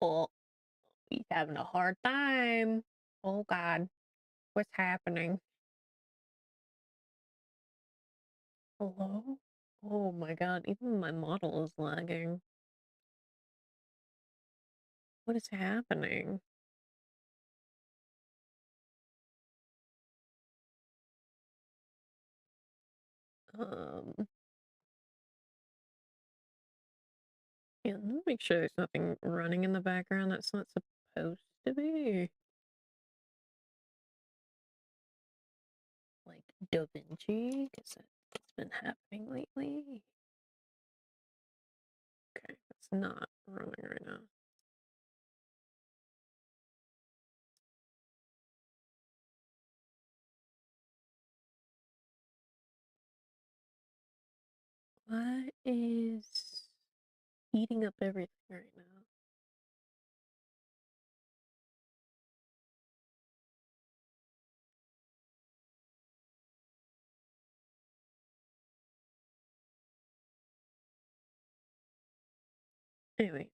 Oh, he's having a hard time. Oh God, what's happening? Hello? Oh my God, even my model is lagging. What is happening? Um, yeah, let me make sure there's nothing running in the background that's not supposed to be. Like Da Vinci, because it's been happening lately. Okay, it's not running right now. What is eating up everything right now? Anyway,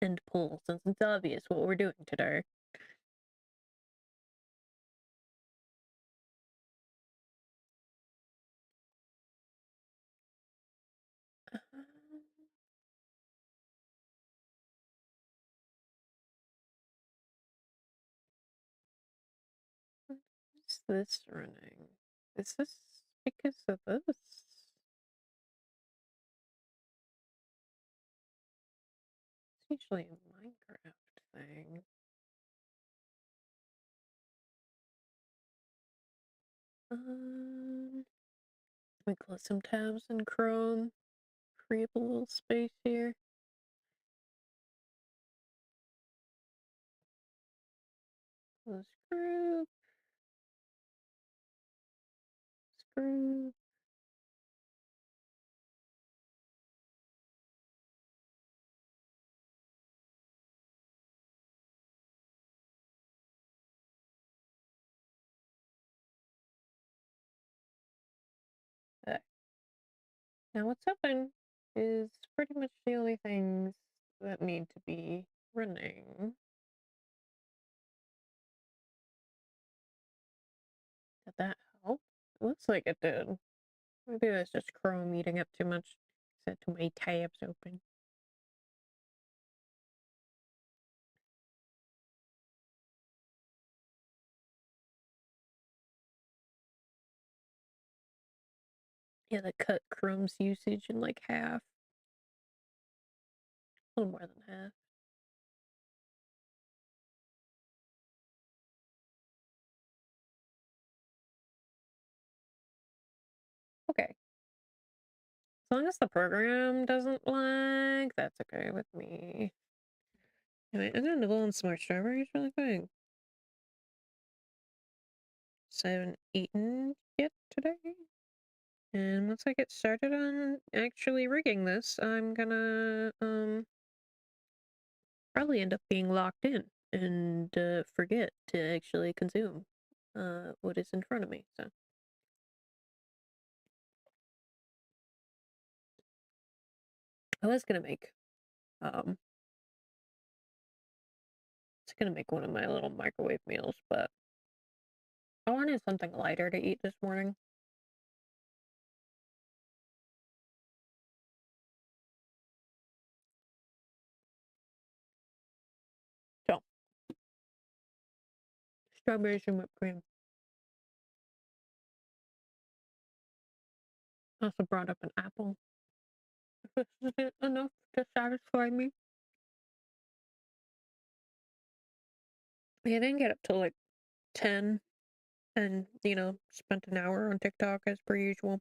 end poll, since it's obvious what we're doing today. Is this running? Is this because of this? It's usually a Minecraft thing. Let me close some tabs in Chrome. Free up a little space here. Close group. Group. Okay. Now what's open is pretty much the only things that need to be running. Did that help? It looks like it did. Maybe it was just Chrome eating up too much. Set too many tabs open. Yeah, that cut Chrome's usage in like half. A little more than half. Okay. As long as the program doesn't lag, that's okay with me. Anyway, I'm gonna nibble on some more strawberries really quick. So I haven't eaten yet today. And once I get started on actually rigging this, I'm gonna probably end up being locked in and forget to actually consume what is in front of me. So I was gonna make it's gonna make one of my little microwave meals, but I wanted something lighter to eat this morning. So strawberries and whipped cream. I also brought up an apple. If this isn't enough to satisfy me. I didn't get up till like 10 and, spent an hour on TikTok as per usual.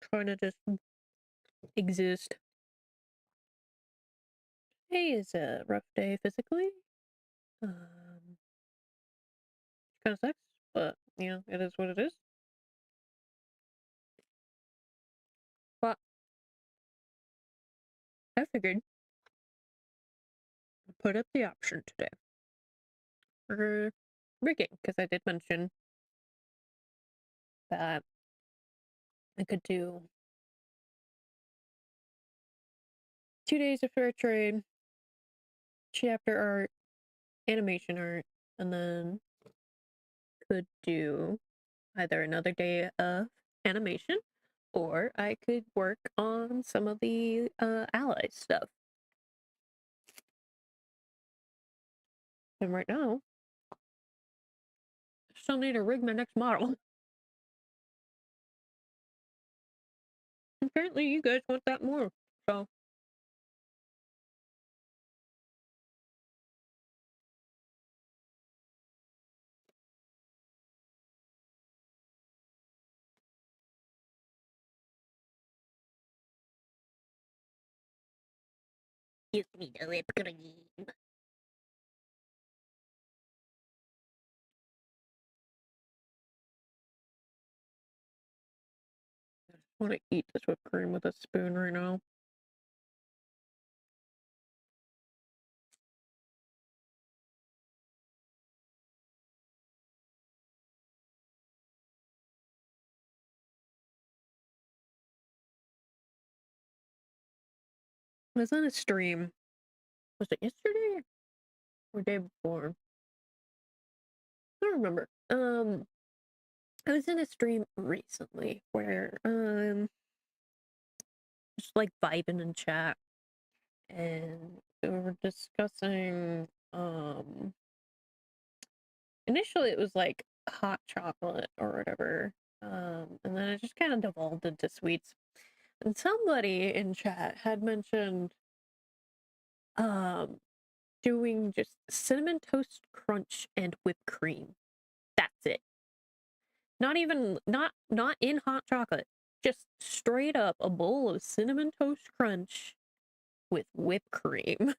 Trying to just exist. Today is a rough day physically. Kind of sucks, but, it is what it is. But I figured I'd put up the option today for rigging, because I did mention that I could do 2 days of fair trade, chapter art, animation art, and then could do either another day of animation, or I could work on some of the ally stuff. And right now, I still need to rig my next model. Apparently, you guys want that more, so. Give me the whipped cream. I want to eat this whipped cream with a spoon right now. I was on a stream. Was it yesterday or day before? I don't remember. I was in a stream recently where just like vibing in chat, and we were discussing initially it was like hot chocolate or whatever, and then it just kind of devolved into sweets. And somebody in chat had mentioned um doing just cinnamon toast crunch and whipped cream. That's it. Not even not in hot chocolate. Just straight up a bowl of cinnamon toast crunch with whipped cream.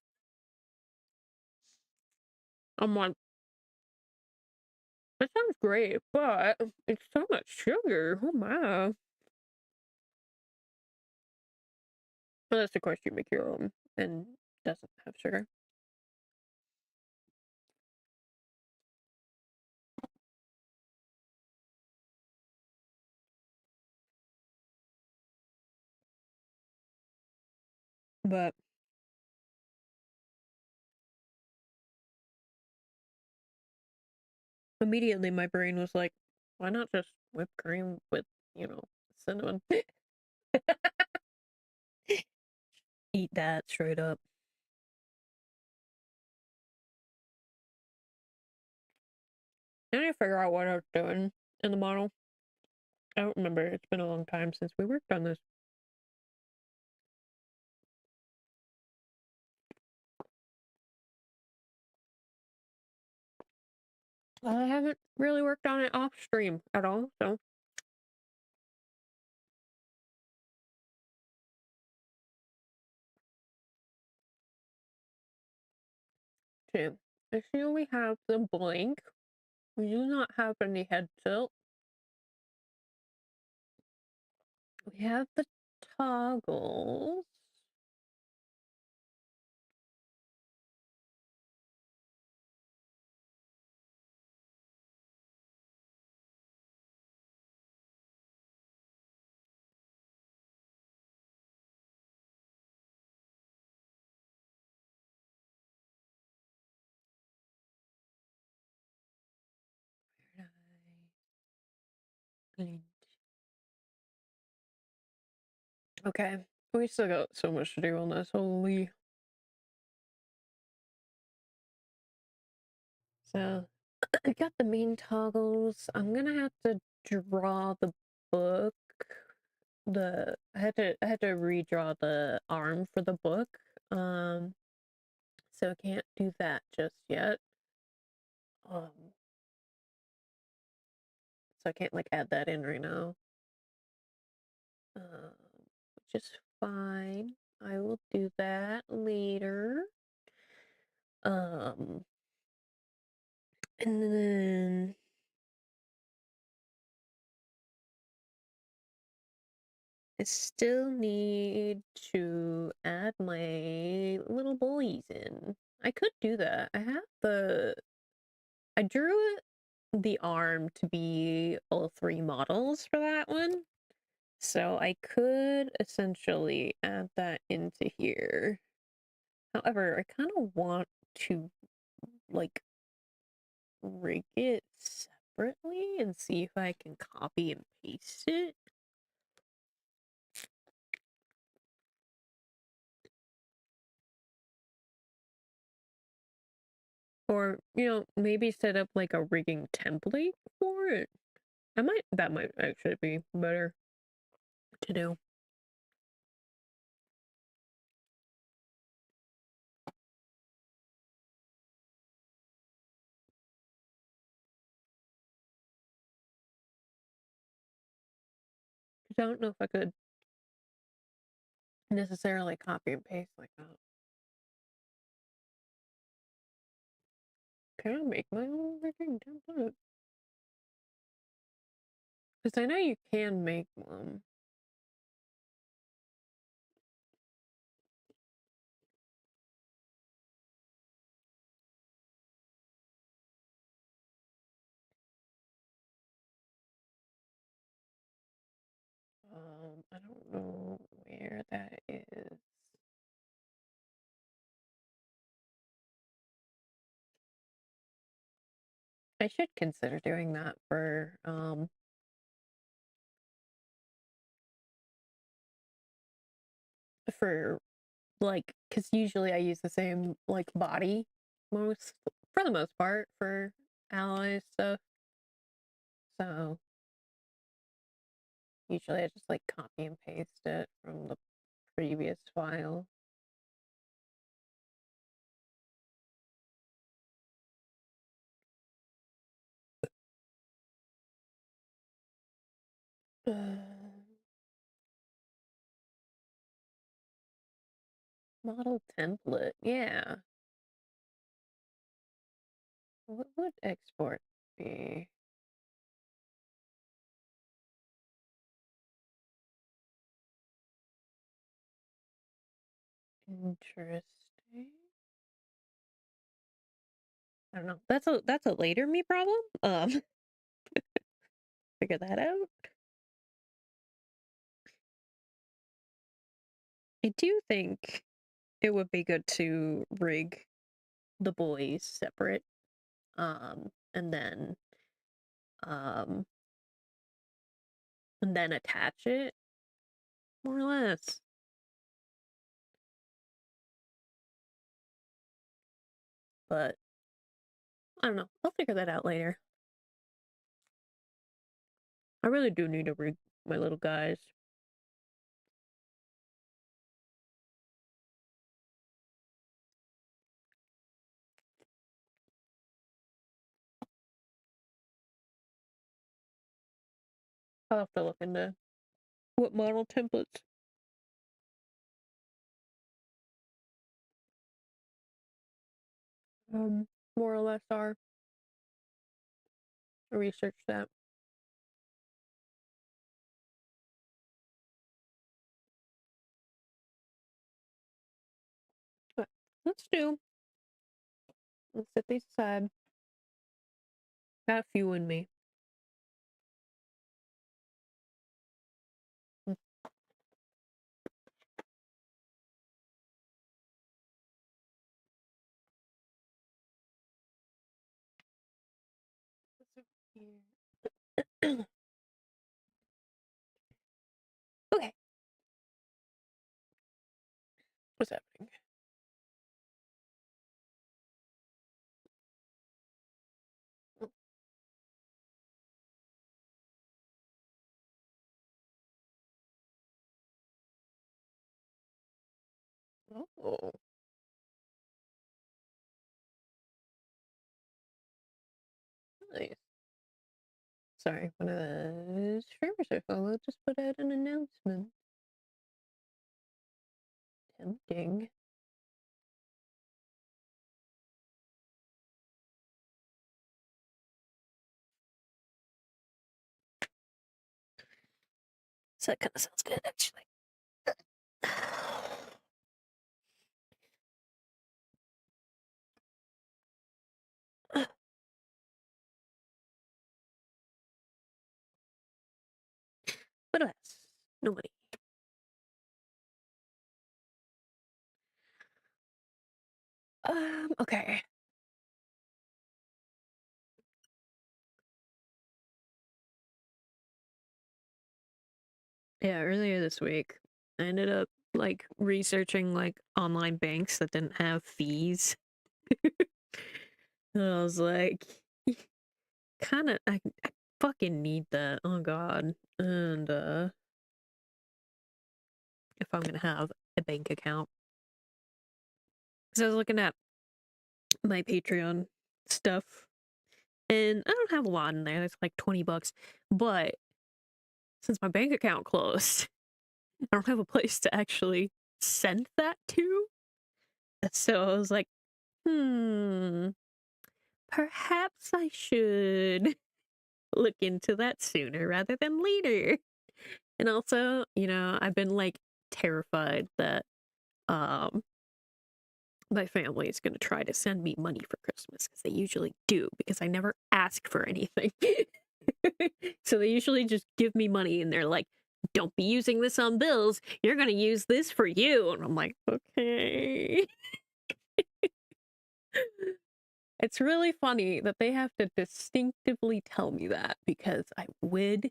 I'm like, that sounds great, but it's so much sugar. Oh my. Unless of course you make your own and doesn't have sugar. But immediately my brain was like, why not just whipped cream with, cinnamon? Eat that straight up. I need to figure out what I was doing in the model. I don't remember. It's been a long time since we worked on this. I haven't really worked on it off stream at all, so. Two. I see we have the blank. We do not have any head tilt. We have the toggles. Okay, we still got so much to do on this. Holy. So, I got the main toggles. I'm gonna have to draw the book. I had to redraw the arm for the book. So I can't do that just yet. Um, so I can't like add that in right now. Which is fine. I will do that later. And then I still need to add my little boys in. I could do that. I drew the arm to be all three models for that one. So I could essentially add that into here. However, I kind of want to like rig it separately and see if I can copy and paste it. Or, maybe set up like a rigging template for it. That might actually be better to do. I don't know if I could necessarily copy and paste like that. Can I make my own rigging template? Because I know you can make one. I don't know where that is. I should consider doing that for like, because usually I use the same like body for the most part for alloy stuff. So usually I just like copy and paste it from the previous file. Model template, yeah. What would export be? Interesting. I don't know. That's a later me problem. Figure that out. I do think it would be good to rig the boys separate, and um, then attach it more or less. But I don't know. I'll figure that out later. I really do need to rig my little guys. I'll have to look into what model templates more or less are. Research that. But let's set these aside. Got a few in me. Okay. What's happening? Oh. Nice. Sorry, one of the streamers I follow just put out an announcement. Tempting. So that kind of sounds good, actually. But alas, No money. Okay. Yeah, earlier this week, I ended up like researching like online banks that didn't have fees. And I was like, kind of, I fucking need that. Oh god. And if I'm gonna have a bank account, so I was looking at my Patreon stuff, and I don't have a lot in there. It's like $20, but since my bank account closed, I don't have a place to actually send that to. So I was like, hmm, perhaps I should look into that sooner rather than later. And also, I've been like terrified that um my family is going to try to send me money for Christmas because they usually do because I never ask for anything. So they usually just give me money and they're like, don't be using this on bills. You're going to use this for you. And I'm like, okay. It's really funny that they have to distinctively tell me that because I would,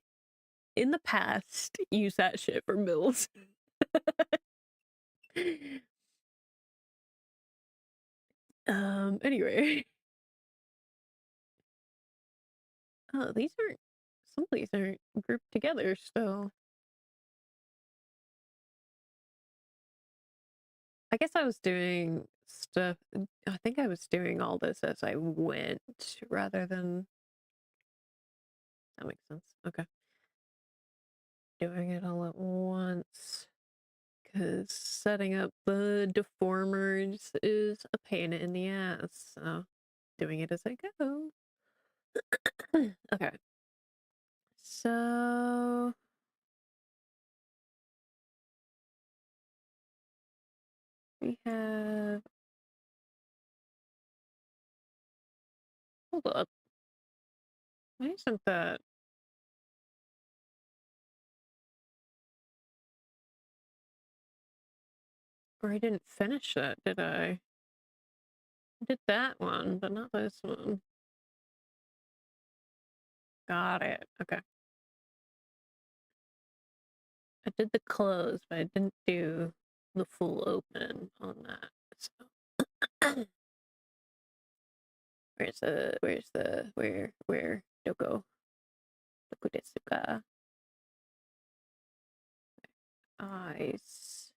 in the past, use that shit for bills. Anyway. Oh, some of these aren't grouped together, so I guess I was doing stuff. I think I was doing all this as I went rather than. That makes sense. Okay. Doing it all at once. Because setting up the deformers is a pain in the ass. So doing it as I go. Okay. So we have. Hold up. Why isn't that? Or I didn't finish that, did I? I did that one, but not this one. Got it. Okay. I did the close, but I didn't do the full open on that. So where Doko desu ka? Eyes.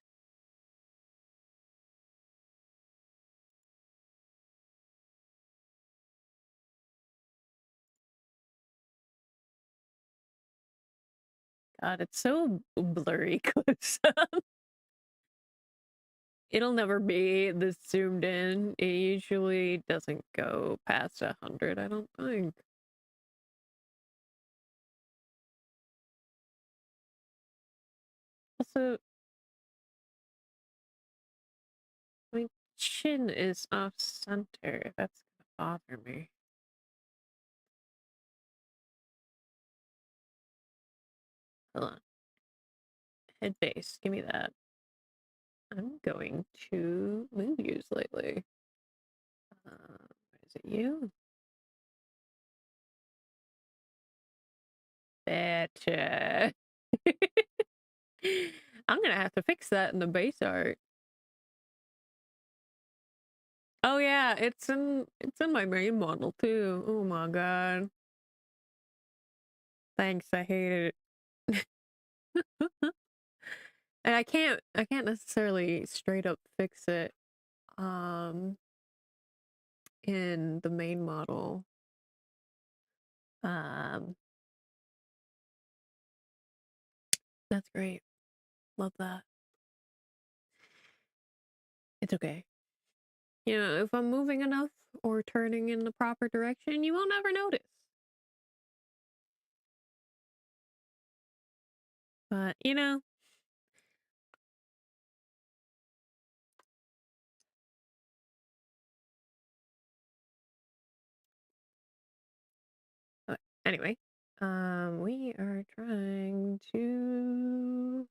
God, it's so blurry close up. It'll never be this zoomed in. It usually doesn't go past 100, I don't think. Also, my chin is off center. That's gonna bother me. Hold on. Head base, give me that. I'm going to move you slightly. Is it you? Betcha. I'm gonna have to fix that in the base art. Oh yeah, it's in my main model too. Oh my god. Thanks, I hate it. And I can't necessarily straight up fix it in the main model. Um that's great. Love that. It's okay. If I'm moving enough or turning in the proper direction, you won't ever notice. But, anyway, we are trying to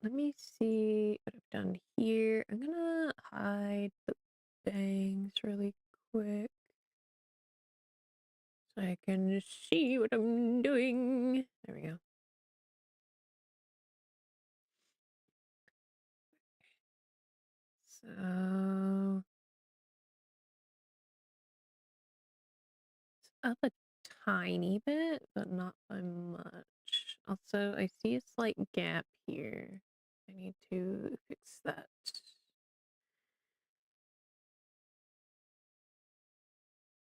Let me see what I've done here. I'm gonna hide the bangs really quick so I can see what I'm doing. There we go. So it's up a tiny bit, but not by much. Also, I see a slight gap here. I need to fix that.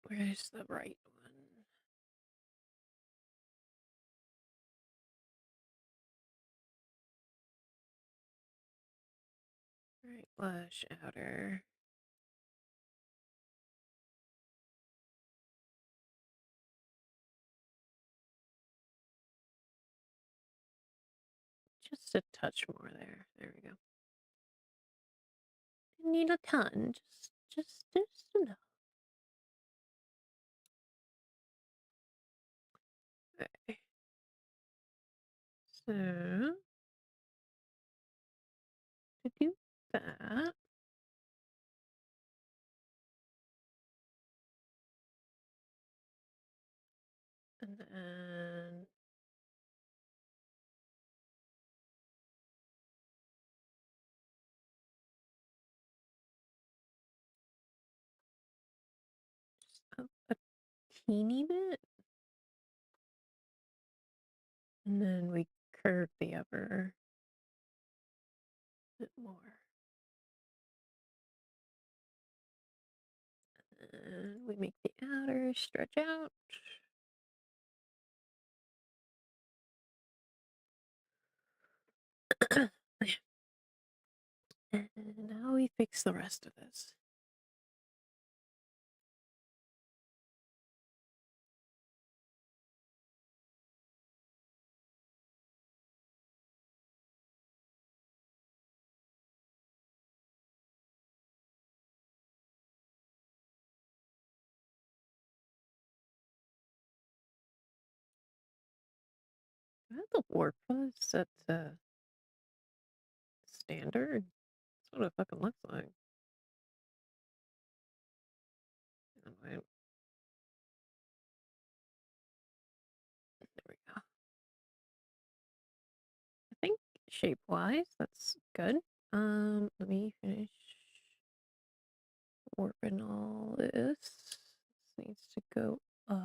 Where's the right one? Right blush outer. Just a touch more there. There we go. Didn't need a ton. Just enough. Okay. So to do that, and then just a teeny bit, and then we curve the upper bit more. And we make the outer stretch out. And now we fix the rest of this. I have the warp was set to standard. That's what it fucking looks like. Anyway, there we go. I think shape-wise, that's good. Let me finish warping all this. This needs to go up.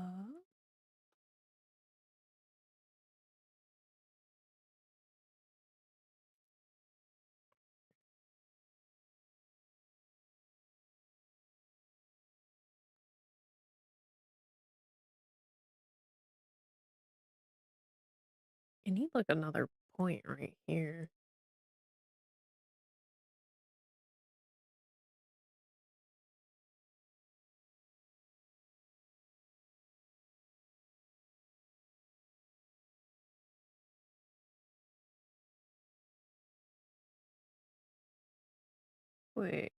I need like another point right here. Wait,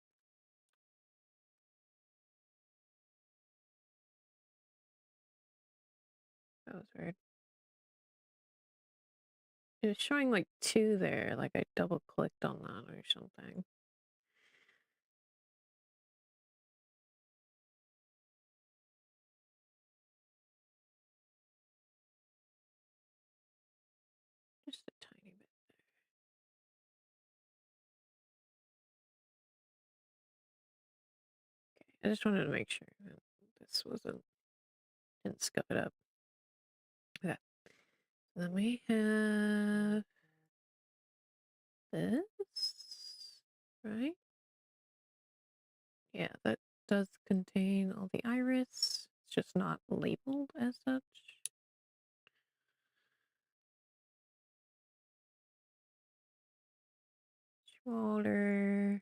that was weird. It was showing like 2 there, like I double clicked on that or something. Just a tiny bit there. Okay, I just wanted to make sure that this didn't scuff it up. Okay. Then we have this, right? Yeah, that does contain all the iris. It's just not labeled as such. Shoulder.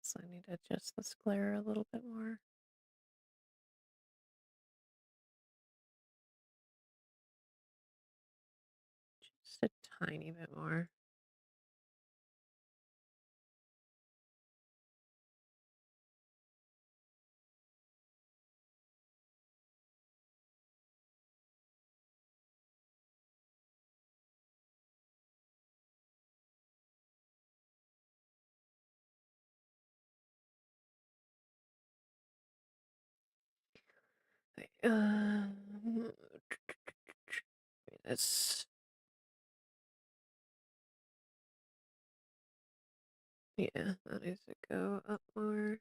So I need to adjust the glare a little bit more. Just a tiny bit more. This. Yeah, that needs to go up more.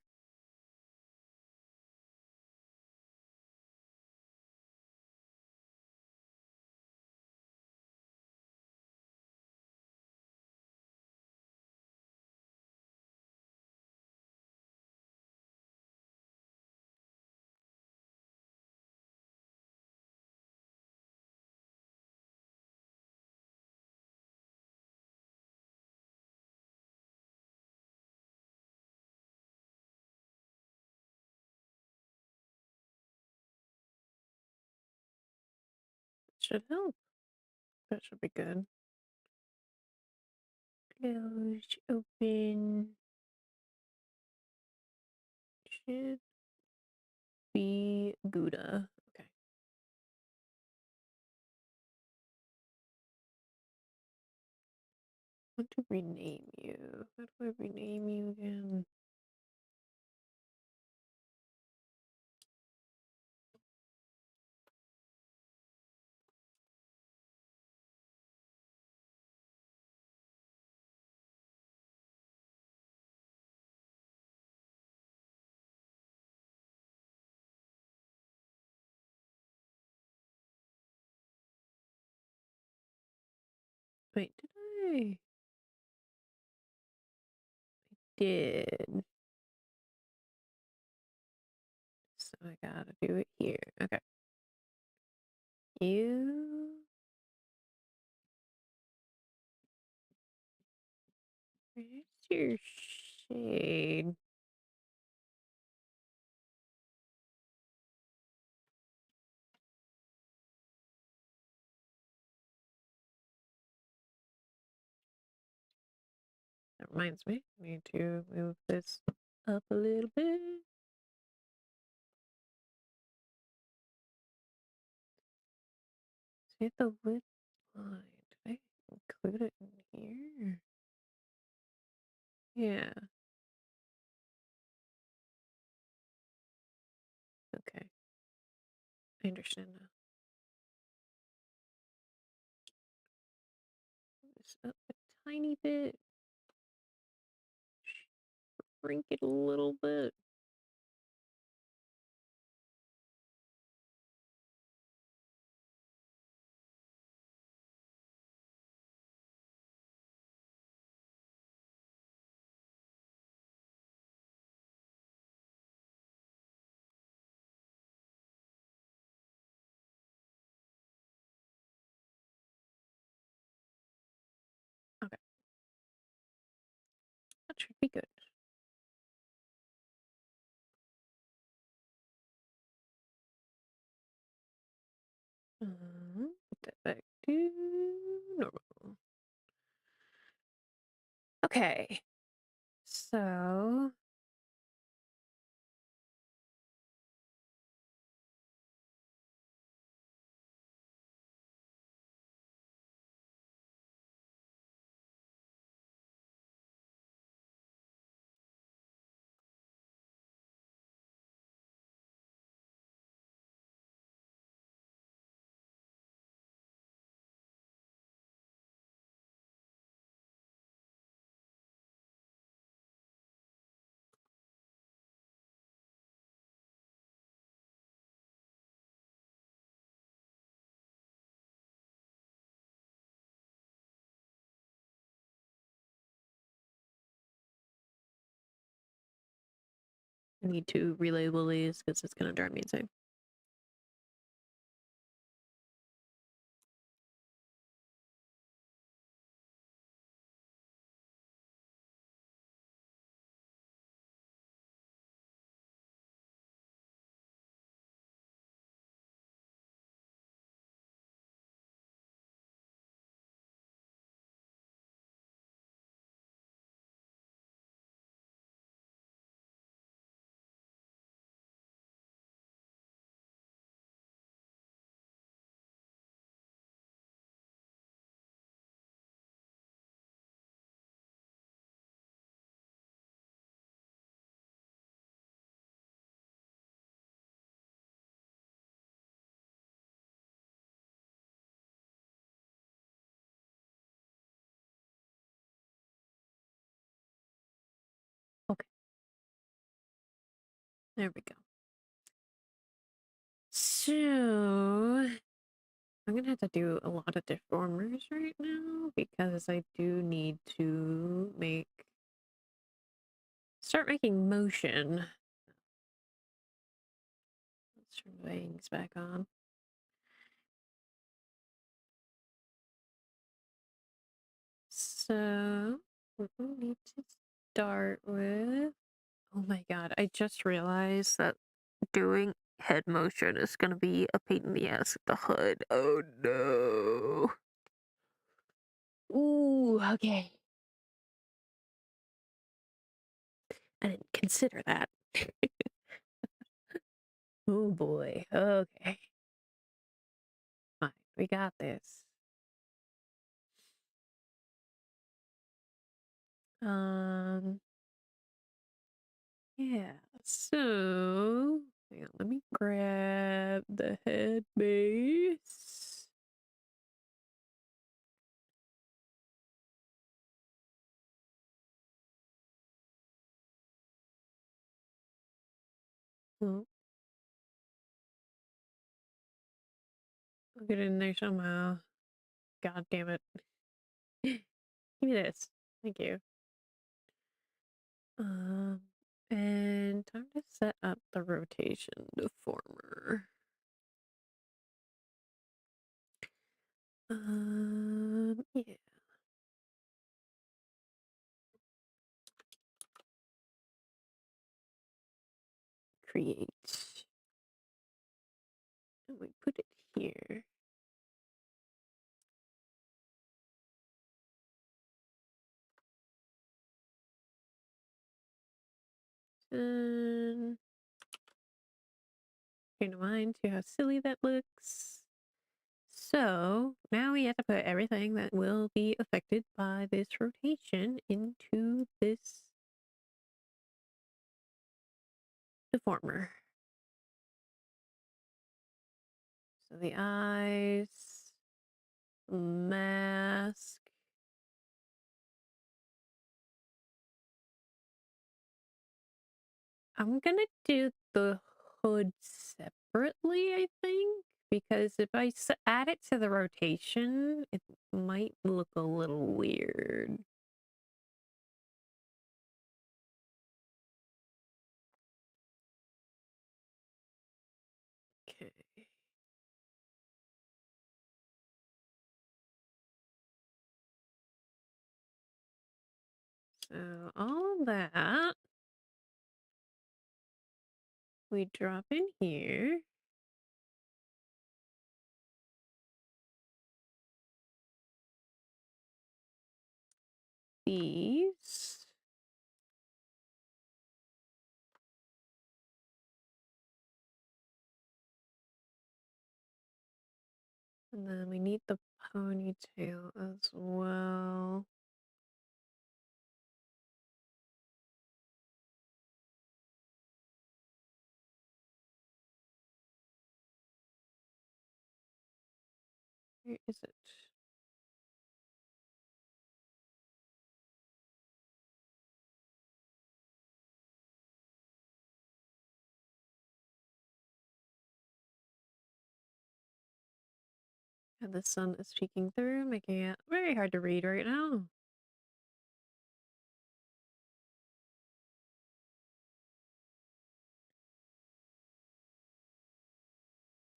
Should help. That should be good. Close, open. Should be Gouda. Okay. I want to rename you. How do I rename you again? Wait, did I? Did. So I gotta do it here. Okay. You. Where's your shade? That reminds me, I need to move this up a little bit. See the width line. Did I include it in here? Yeah. Okay. I understand now. This up a tiny bit. Shrink it a little bit. Okay. That should be good. Put that back to normal. Okay. So I need to relabel these because it's gonna drive me insane. There we go. So I'm gonna have to do a lot of deformers right now because I do need to start making motion. Let's turn the wings back on. So what we need to start with. Oh my god, I just realized that doing head motion is gonna be a pain in the ass with the hood. Oh no. Ooh, okay. I didn't consider that. Oh boy. Okay. Fine. We got this. Yeah. So, hang on, let me grab the head base. Oh, I'll get in there somehow. God damn it. Give me this. Thank you. Um, and time to set up the rotation deformer. Yeah. Create. And we put it here. And change of mind, see how silly that looks. So now we have to put everything that will be affected by this rotation into this deformer. So the eyes, mask. I'm gonna do the hood separately, I think, because if I add it to the rotation, it might look a little weird. Okay. So all of that we drop in here. These. And then we need the ponytail as well. Where is it? And the sun is peeking through, making it very hard to read right now.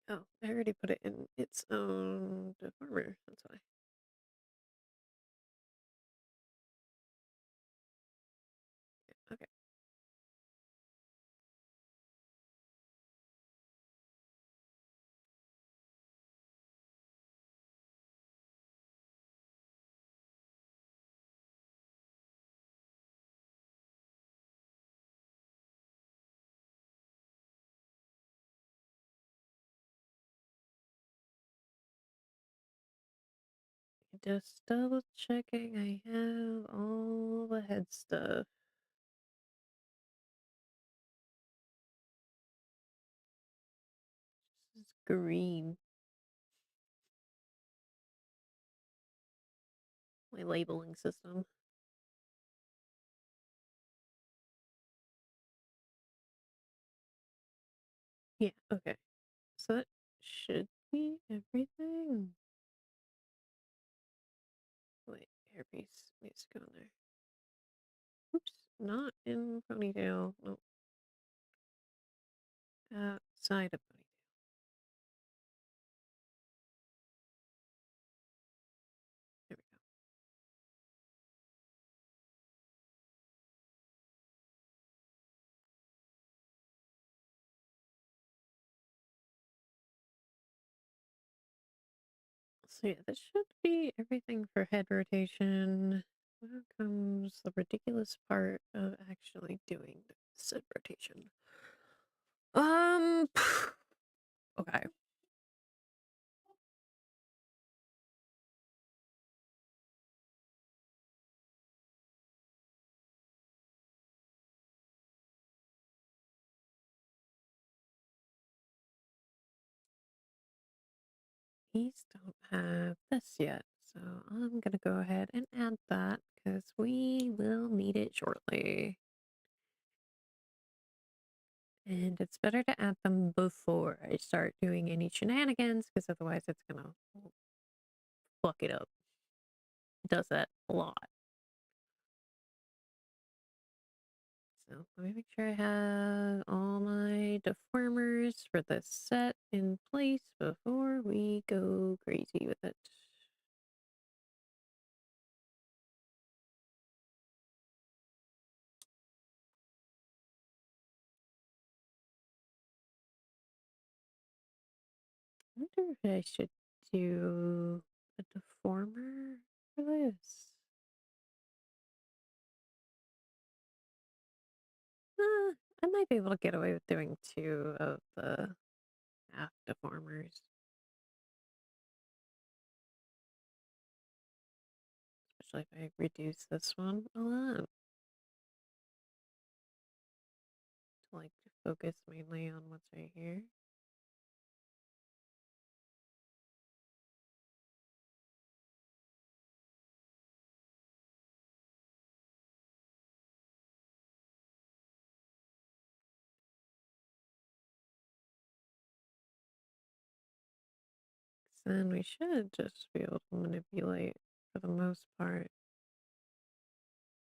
Oh, I already put it in its own deformer. That's why. Okay. Just double checking I have all the head stuff. This is green. My labeling system. Yeah, okay. So that should be everything. Wait, hairpiece needs to go in there. Oops, not in ponytail. No, outside of ponytail. There we go. So yeah, this should be everything for head rotation. Now comes the ridiculous part of actually doing the said rotation. Okay. These don't have this yet, so I'm gonna go ahead and add that because we will need it shortly. And it's better to add them before I start doing any shenanigans because otherwise it's gonna fuck it up. It does that a lot. So let me make sure I have all my deformers for this set in place before we go crazy with it. I wonder if I should do a deformer for this. I might be able to get away with doing two of the half deformers. Especially if I reduce this one a lot. To like focus mainly on what's right here. Then we should just be able to manipulate, for the most part,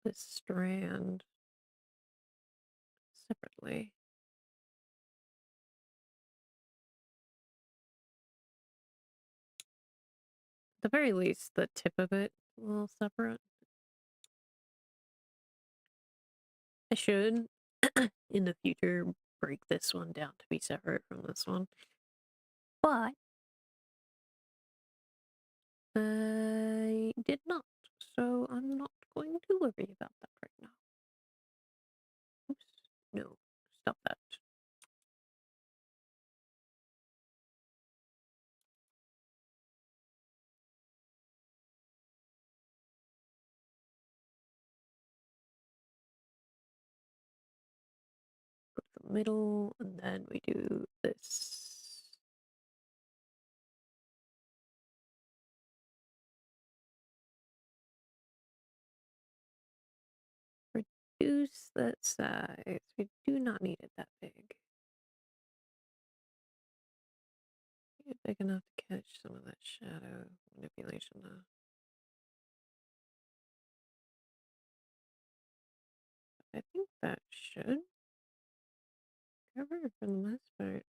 this strand separately. At the very least, the tip of it will separate. I should, in the future, break this one down to be separate from this one. But I did not, so I'm not going to worry about that right now. Oops, no, stop that. Put the middle, and then we do this. Reduce that size. We do not need it that big. Make it big enough to catch some of that shadow manipulation though. I think that should cover it for the most part.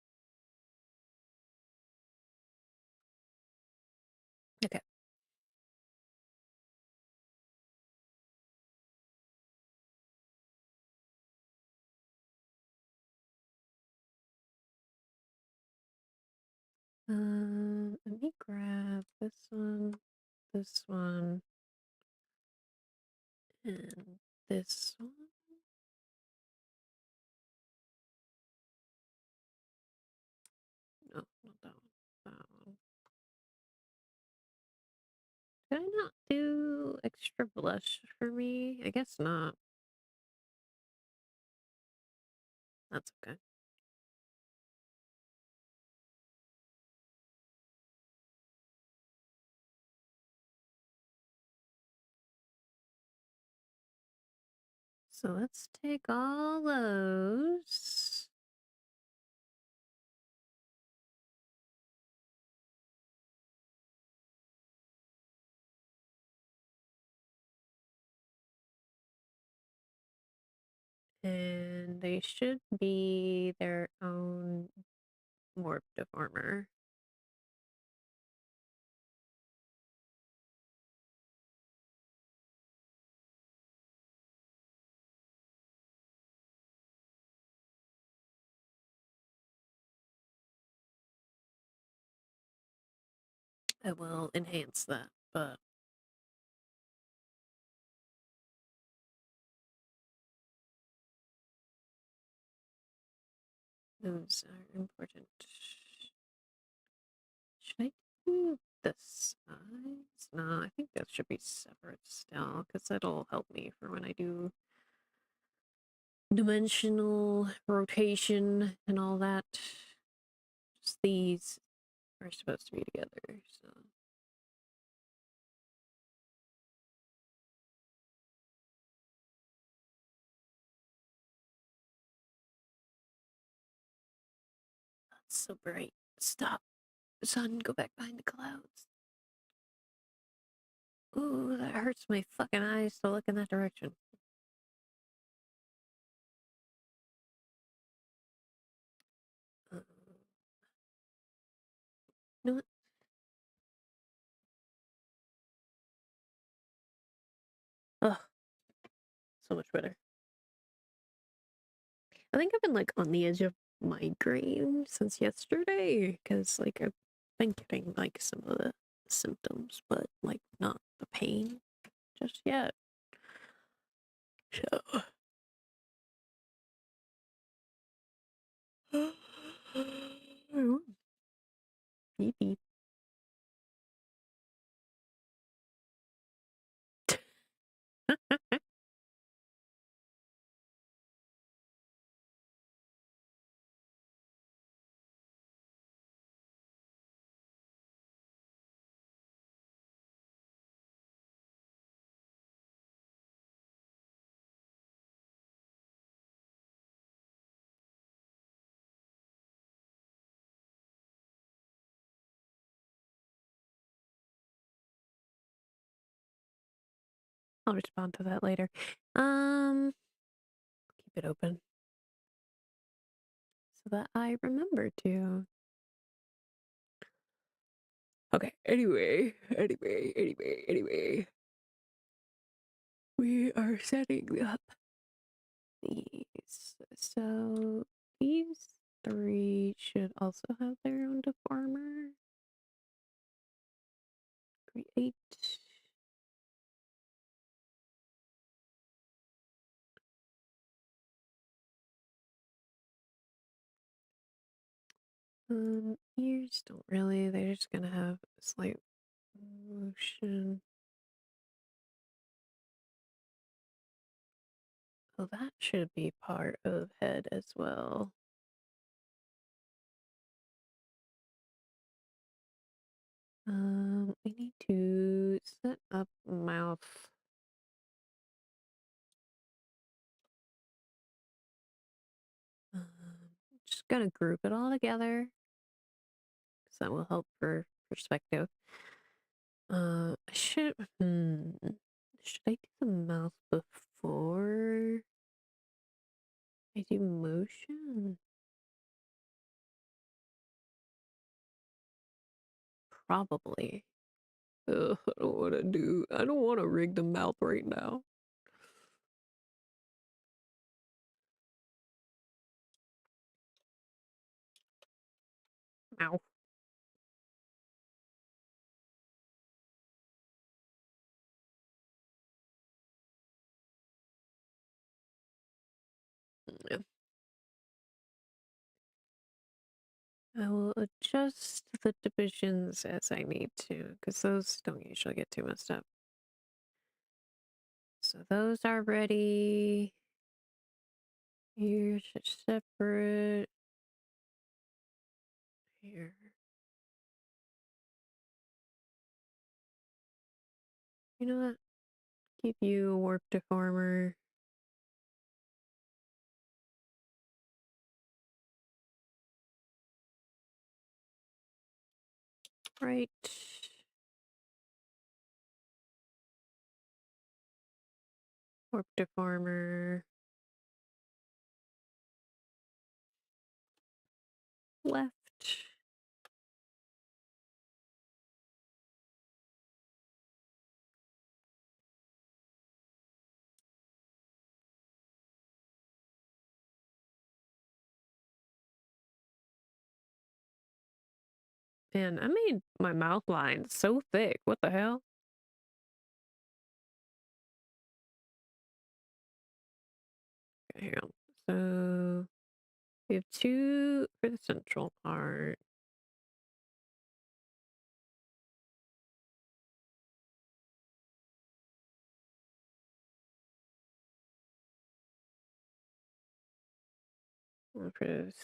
Okay. Let me grab this one, and this one. No, not that one. That one. Did I not do extra blush for me? I guess not. That's okay. So let's take all those And they should be their own warp deformer. I will enhance that, but those are important. Should I do the size? No, I think that should be separate still, because that'll help me for when I do dimensional rotation and all that. Just these are supposed to be together, so. That's so bright. Stop. Sun, go back behind the clouds. Ooh, that hurts my fucking eyes to look in that direction. You know what? Ugh, so much better. I think I've been like on the edge of migraine since yesterday because like I've been getting like some of the symptoms, but like not the pain just yet. So. Beep, beep. I'll respond to that later. Keep it open so that I remember to. Okay, anyway. We are setting up these. So these three should also have their own deformer. Create. Ears don't really, they're just gonna have a slight motion. Oh, that should be part of head as well. We need to set up mouth. Just gonna group it all together, because that will help for perspective. Should I do the mouth before I do motion? Probably. Ugh, I don't want to rig the mouth right now. Ow. Yeah. I will adjust the divisions as I need to, because those don't usually get too messed up. So those are ready. Here's separate. Here. You know what? Keep you a warp deformer. Right. Warp deformer. left. Man, I made my mouth line so thick. What the hell? Okay, hang on. So we have 2 for the central part. One for this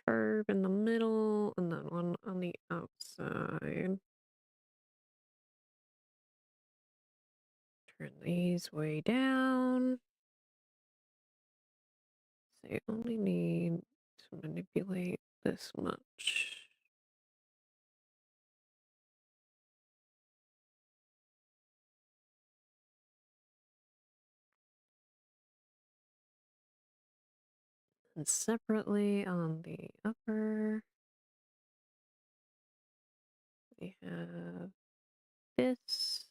curve in the middle, and then one on the outside. Turn these way down. So you only need to manipulate this much. And separately on the upper, we have this.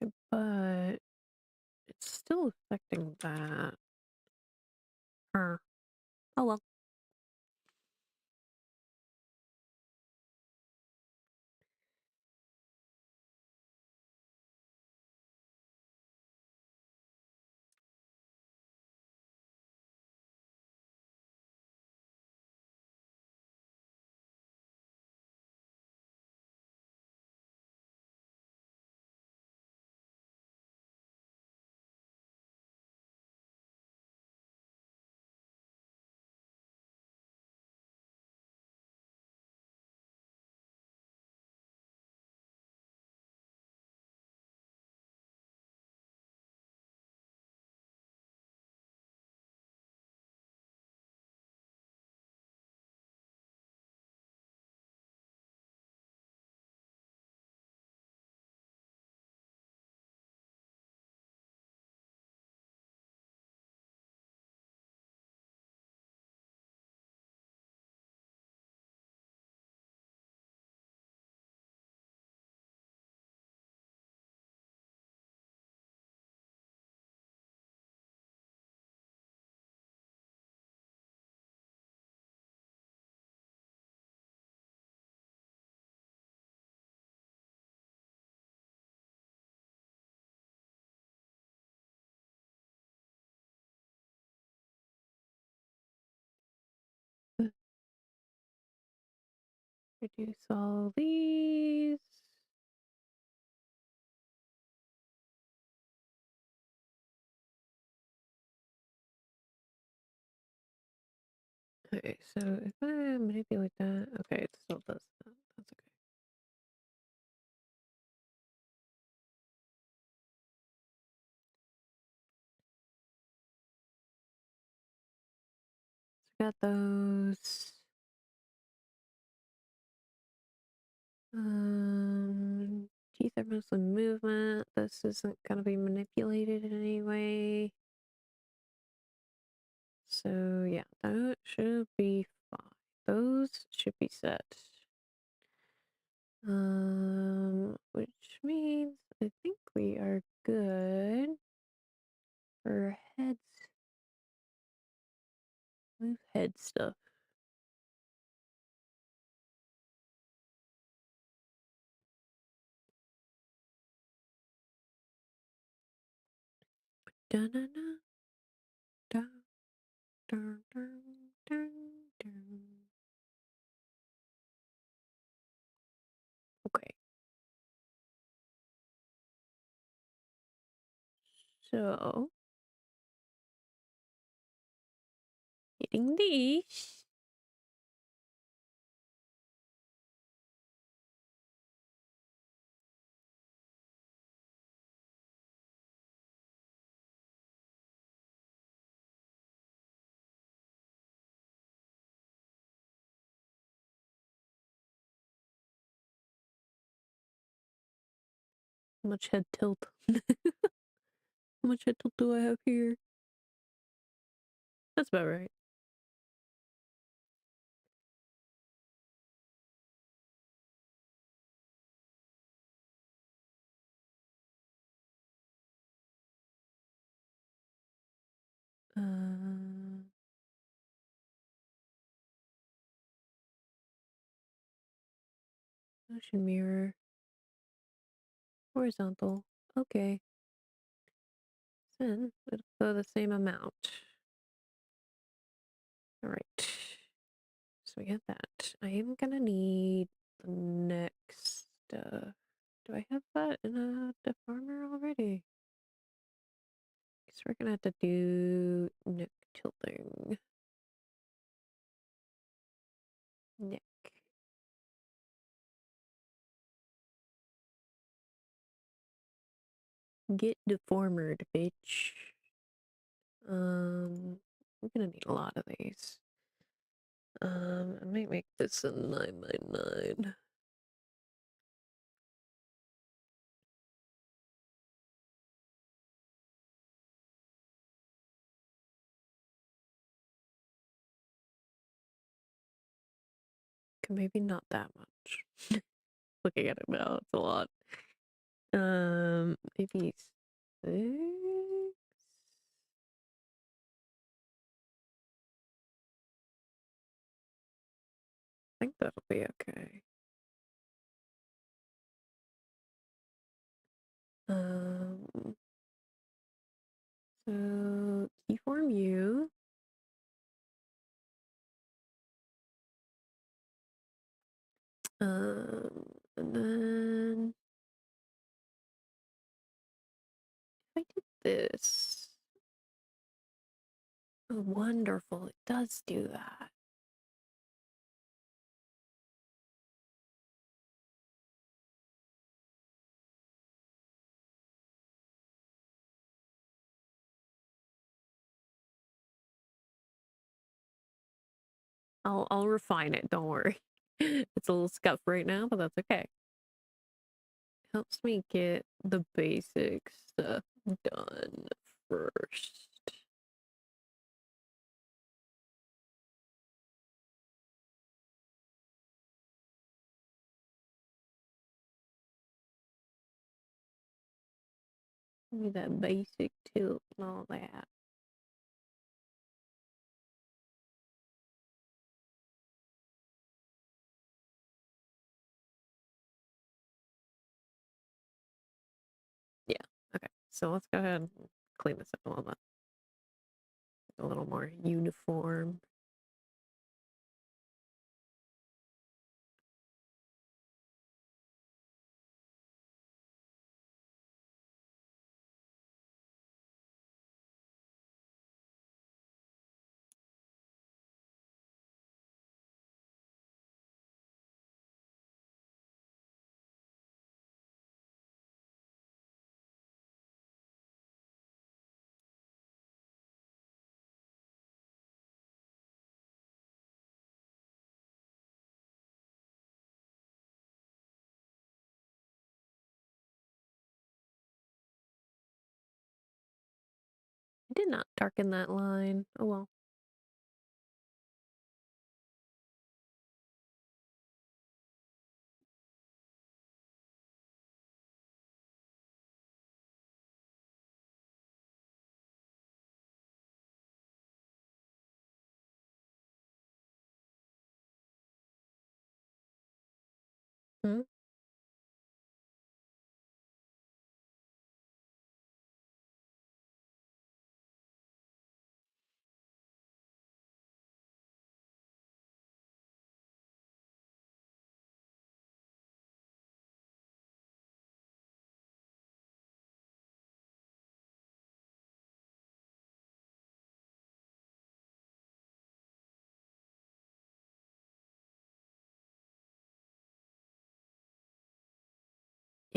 Okay, but it's still affecting that. Oh well. Reduce all these. Okay, so if I manipulate that, okay, it still does that. That's okay. So got those. Teeth are mostly movement. This isn't gonna be manipulated in any way. So yeah, that should be fine. Those should be set. Which means I think we are good for heads. Move head stuff. Da-na-na, da, da, da, da, da. So, getting these. How much head tilt? How much head tilt do I have here? That's about right. Motion mirror. Horizontal. Okay. Then it'll go the same amount. Alright. So we have that. I am gonna need the next stuff. Do I have that in a deformer already? Guess we're gonna have to do neck tilting. Neck. Get deformered, bitch. I'm gonna need a lot of these. I might make this a 9x9. Maybe not that much. Looking at it now, it's a lot. Maybe 6. I think that'll be okay. So keyform U. And then if I did this, oh, wonderful! It does do that. I'll refine it. Don't worry. It's a little scuff right now, but that's okay. Helps me get the basic stuff done first. Give me that basic tilt and all that. Yeah. Okay. So let's go ahead and clean this up a little bit. A little more uniform. I did not darken that line. Oh well. Hmm?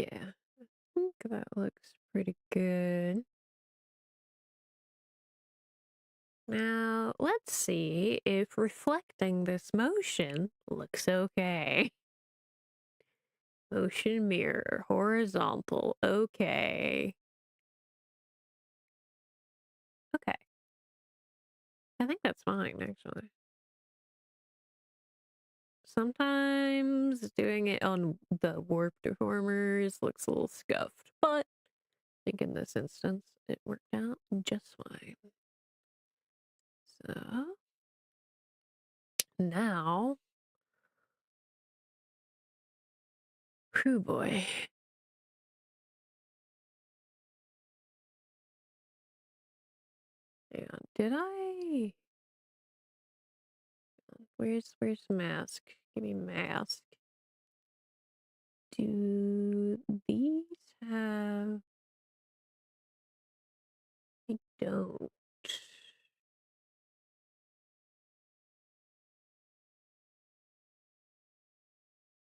Yeah, I think that looks pretty good. Now, let's see if reflecting this motion looks okay. Motion mirror, horizontal, okay. Okay, I think that's fine, actually. Sometimes doing it on the warp deformers looks a little scuffed, but I think in this instance it worked out just fine. So now, whew boy. Hang on, did I? Where's mask? Give me mask. Do these have? I don't.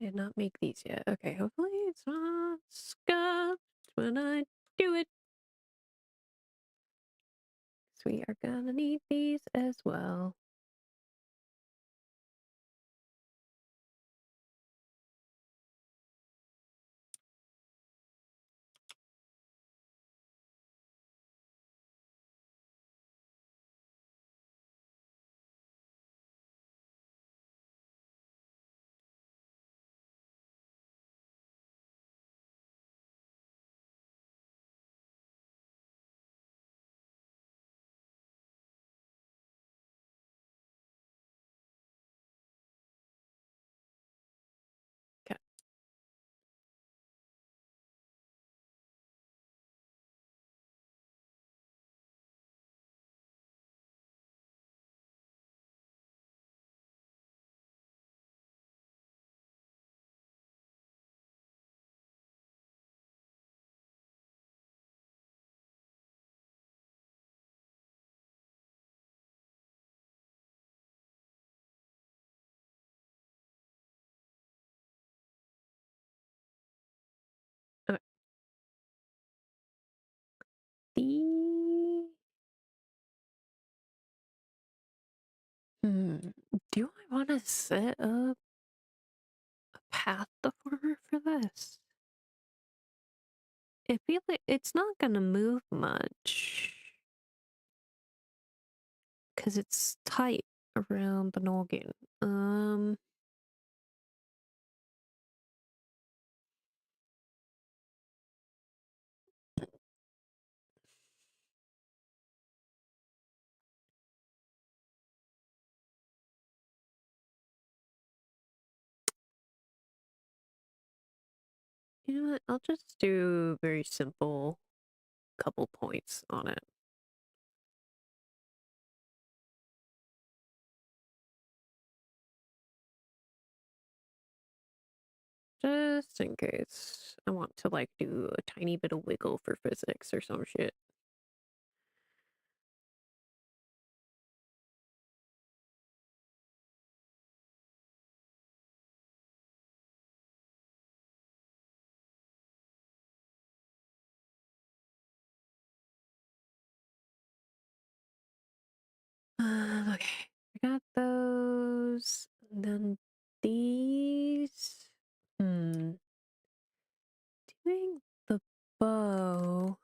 Did not make these yet. Okay, hopefully it's not scuffed when I do it. So we are gonna need these as well. Okay. Okay. The do I want to set up a path deformer for this? I feel like it's not gonna move much because it's tight around the noggin. You know what? I'll just do very simple couple points on it. Just in case I want to like do a tiny bit of wiggle for physics or some shit. Okay, I got those. And then these. Doing the bow.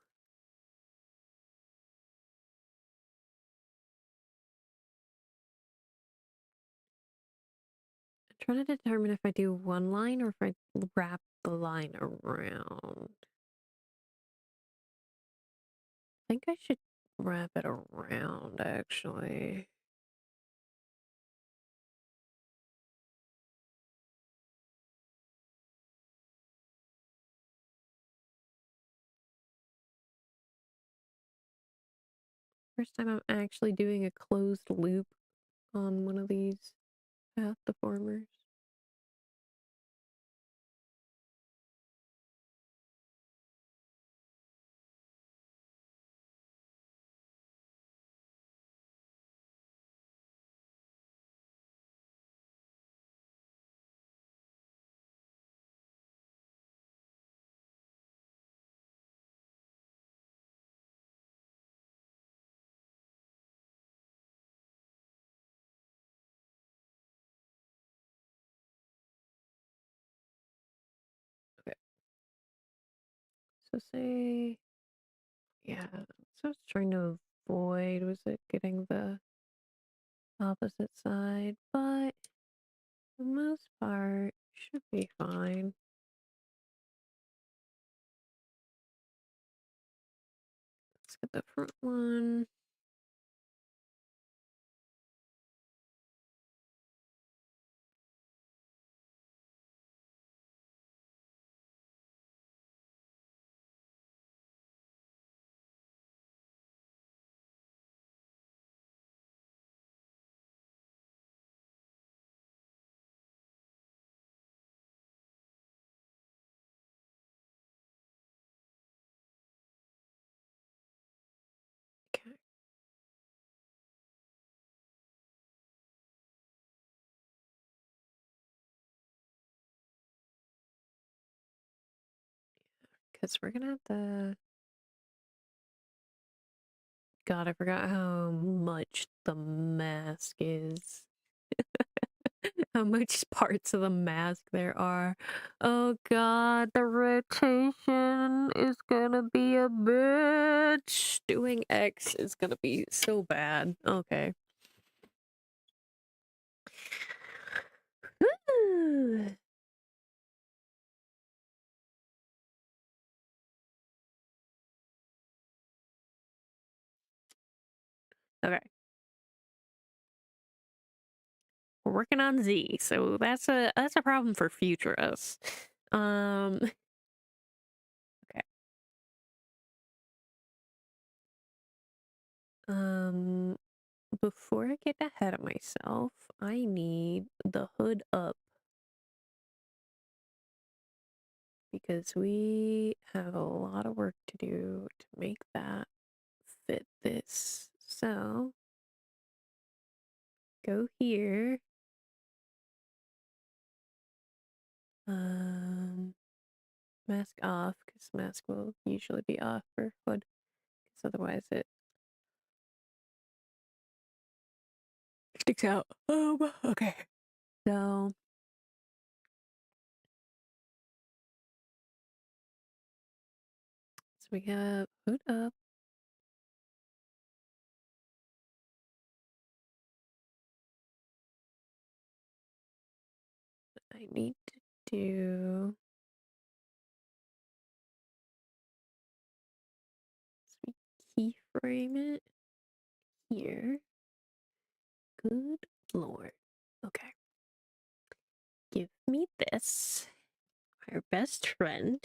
I'm trying to determine if I do one line or if I wrap the line around. I think I should wrap it around, actually. First time I'm actually doing a closed loop on one of these path deformers. So say, yeah, so I was trying to avoid, was it getting the opposite side, but for the most part, should be fine. Let's get the front one. Okay. Because we're gonna have to. God, I forgot how much the mask is. How much parts of the mask there are. Oh god, the rotation is gonna be a bitch. Doing X is gonna be so bad. Okay. Okay. We're working on Z, so that's a problem for future us. Okay. Before I get ahead of myself, I need the hood up because we have a lot of work to do to make that fit this. So go here. Mask off because mask will usually be off for hood because otherwise it sticks out. Okay. So we have hood up. I need to do keyframe it here. Good lord. Okay. Give me this. Our best friend.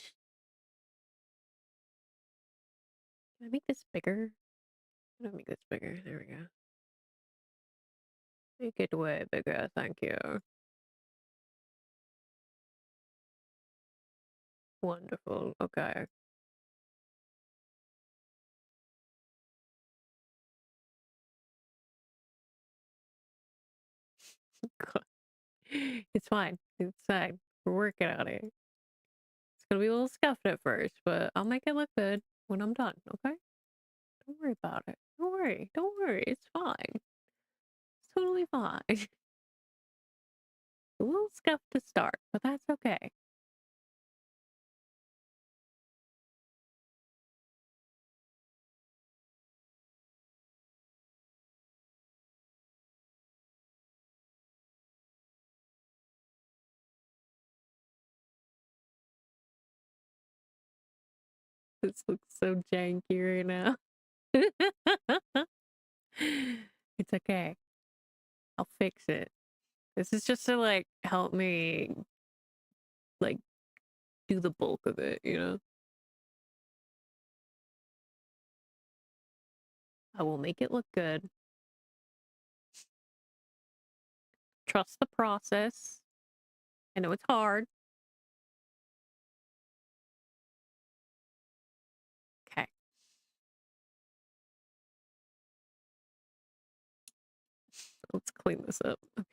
Can I make this bigger? How do I make this bigger? There we go. Make it way bigger, thank you. Wonderful. Okay. It's fine. It's fine. We're working on it. It's gonna be a little scuffed at first, but I'll make it look good when I'm done, okay? Don't worry about it. Don't worry. Don't worry. It's fine. It's totally fine. A little scuffed to start, but that's okay. This looks so janky right now. It's okay. I'll fix it. This is just to like help me like do the bulk of it, you know? I will make it look good. Trust the process. I know it's hard. Okay. Let's clean this up. Okay.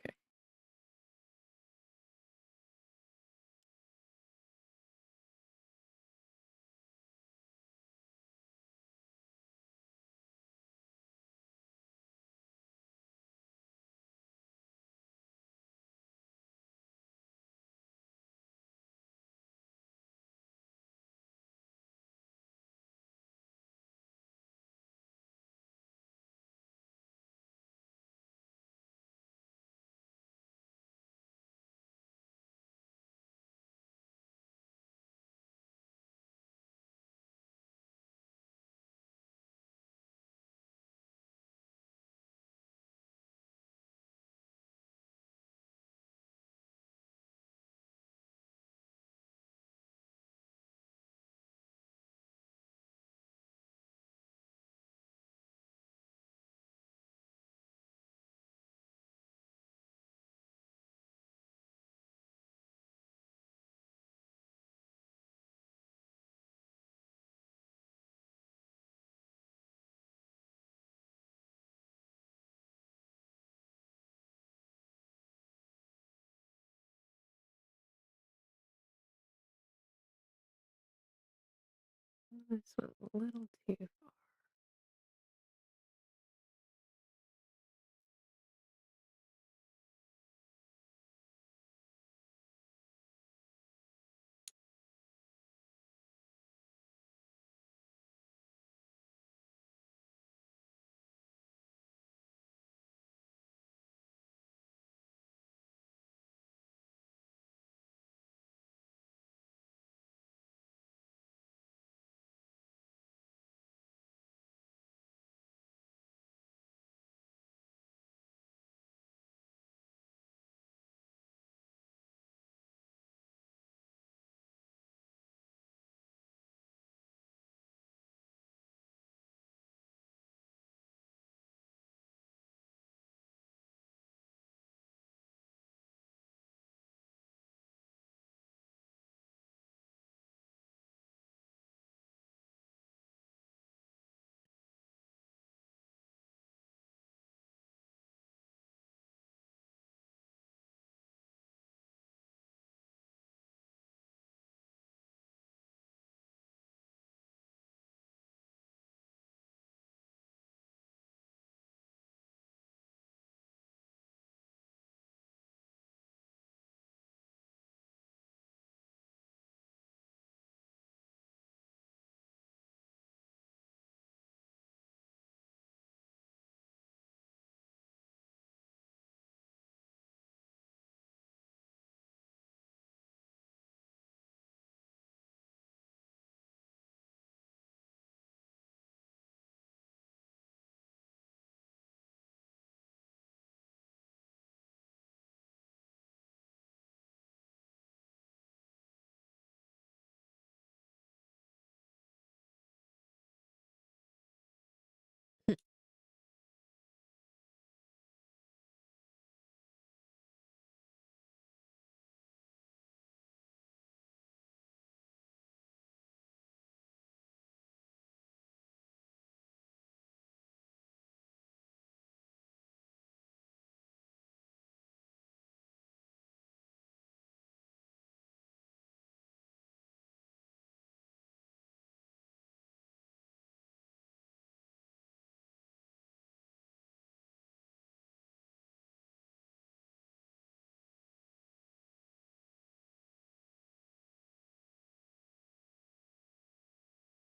This went a little too far.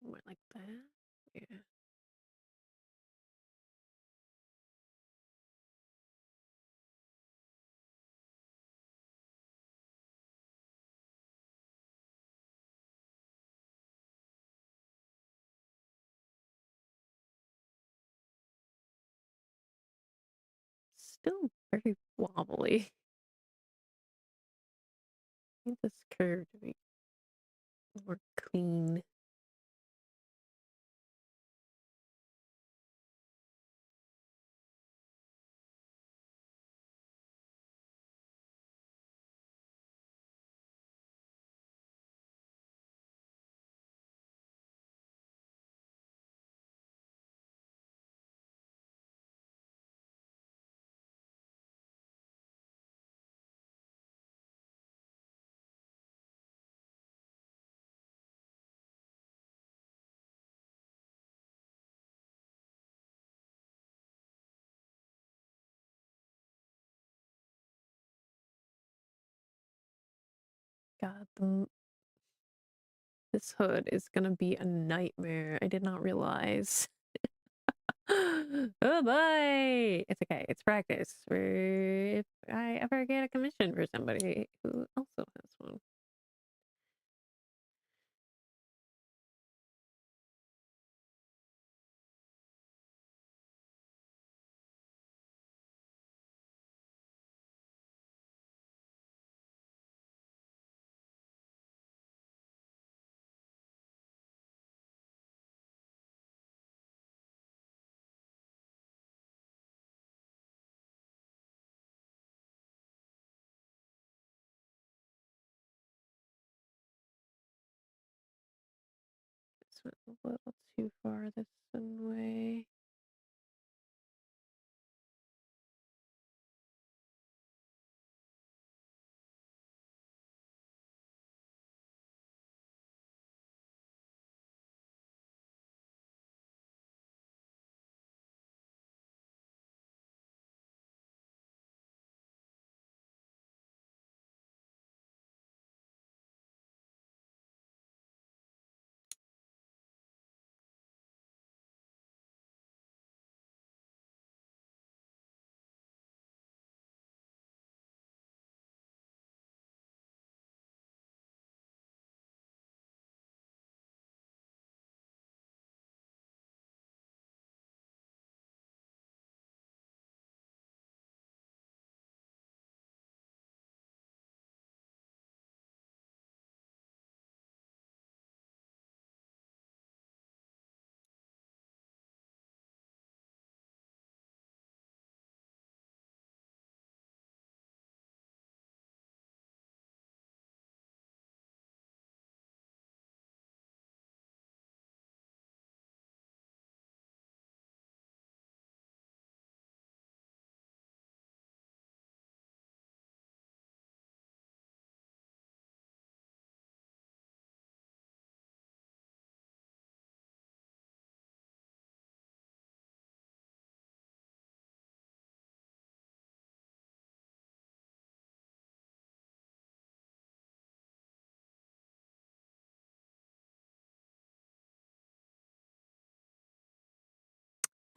Went like that. Yeah. Still very wobbly. I need this curve to be more clean. God, this hood is gonna be a nightmare. I did not realize. Oh boy! It's okay. It's practice. If I ever get a commission for somebody who also has one. This went a little too far this way.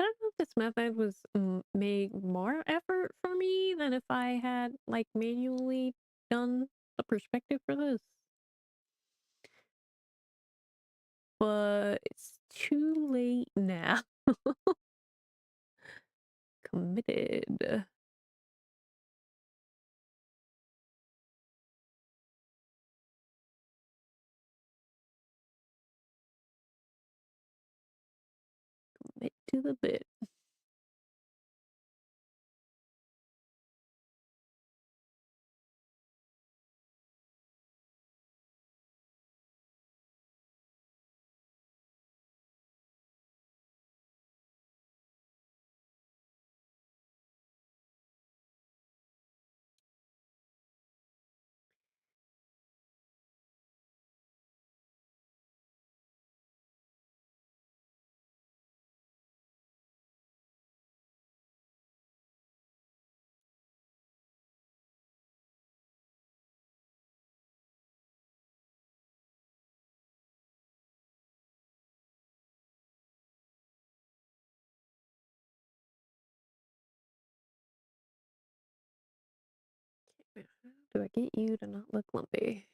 don't know if this method was made more effort for me than if I had like manually done the perspective for this. But it's too late now. Committed. Commit to the bit. How do I get you to not look lumpy?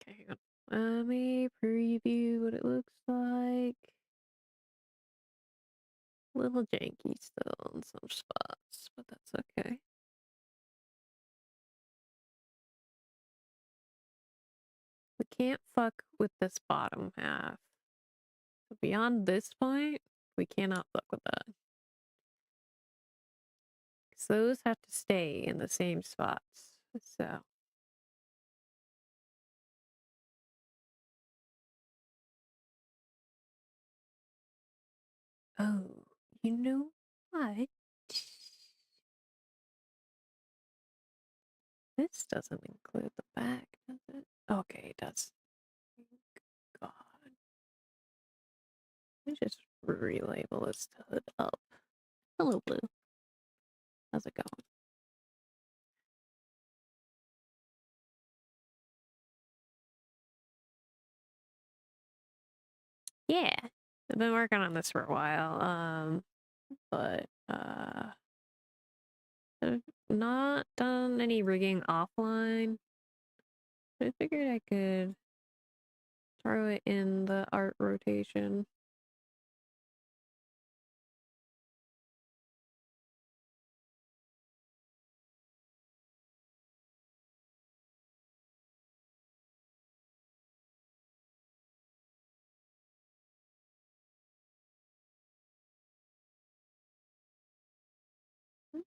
Okay, hang on. Let me preview what it looks like. A little janky still in some spots, but that's okay. We can't fuck with this bottom half. Beyond this point, we cannot fuck with that. Because those have to stay in the same spots. So. Oh, you know what? This doesn't include the back, does it? Okay, it does. God. Let me just relabel this to hood up. Hello, Blue. How's it going? Yeah. I've been working on this for a while. But I've not done any rigging offline. I figured I could throw it in the art rotation.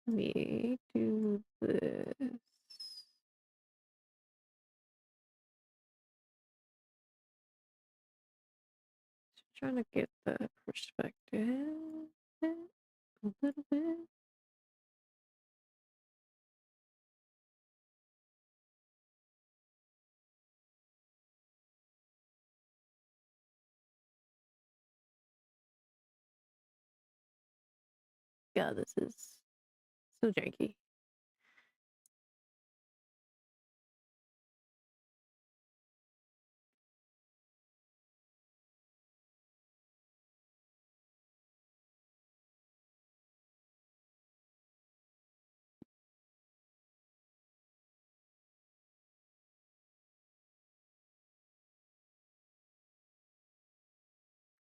Let me do this. Just trying to get the perspective a little bit. God, this is so janky.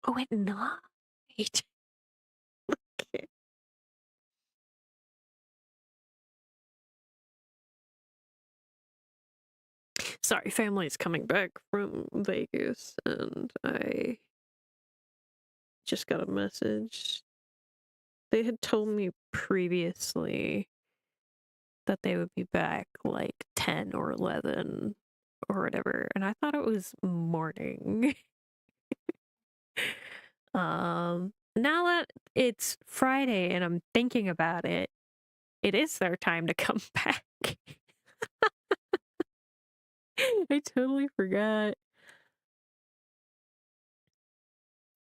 Oh, at night. Okay. Sorry, family's coming back from Vegas, and I just got a message. They had told me previously that they would be back like 10 or 11 or whatever, and I thought it was morning. Now that it's Friday and I'm thinking about it, it is their time to come back. I totally forgot.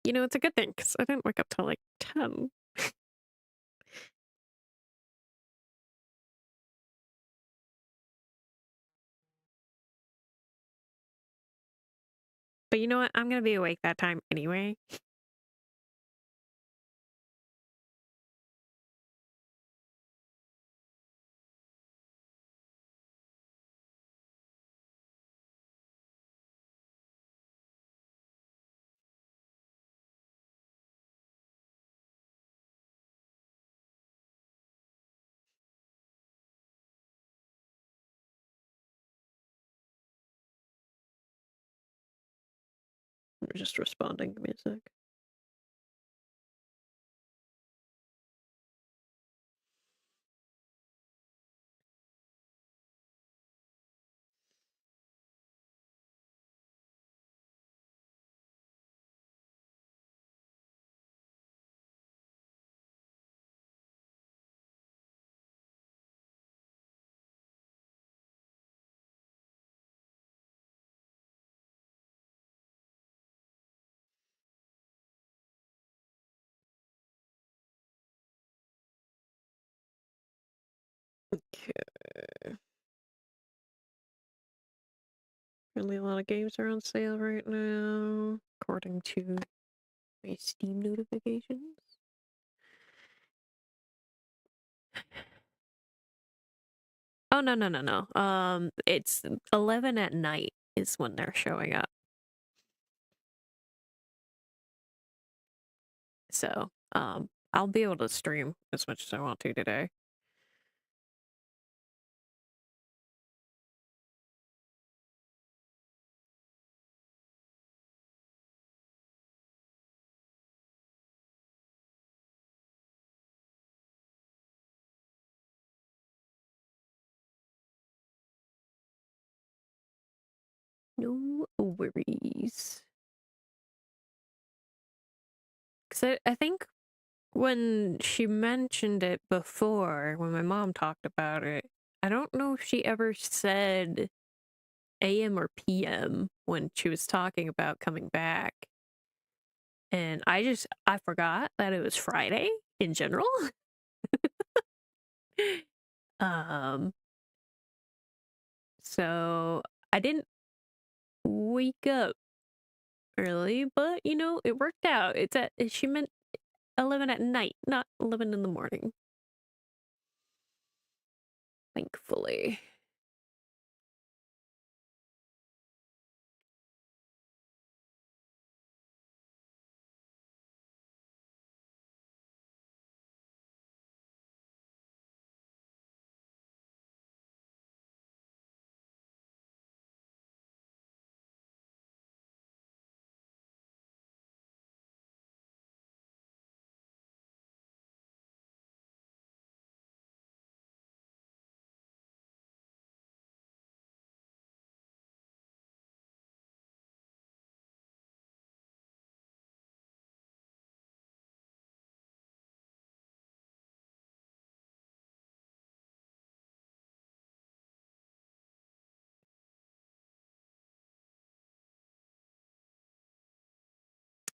You know, it's a good thing because I didn't wake up till like 10. But you know what? I'm gonna be awake that time anyway. I'm just responding to music. Okay. Really, a lot of games are on sale right now, according to my Steam notifications. Oh, no, no, no, no. It's 11 at night is when they're showing up. So, I'll be able to stream as much as I want to today. No worries. Because I think when she mentioned it before, when my mom talked about it, I don't know if she ever said AM or PM when she was talking about coming back. And I forgot that it was Friday in general. um, so I didn't wake up early, but you know, it worked out. She meant 11 at night, not 11 in the morning. Thankfully.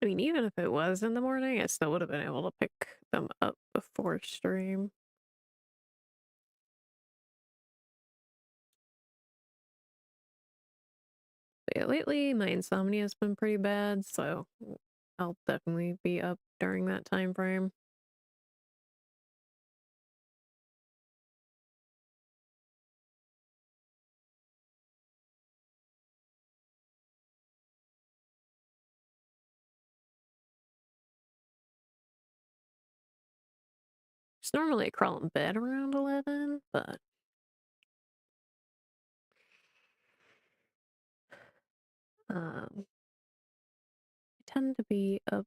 I mean, even if it was in the morning, I still would have been able to pick them up before stream. But yeah, lately my insomnia has been pretty bad, so I'll definitely be up during that time frame. It's normally I crawl in bed around 11, but I tend to be up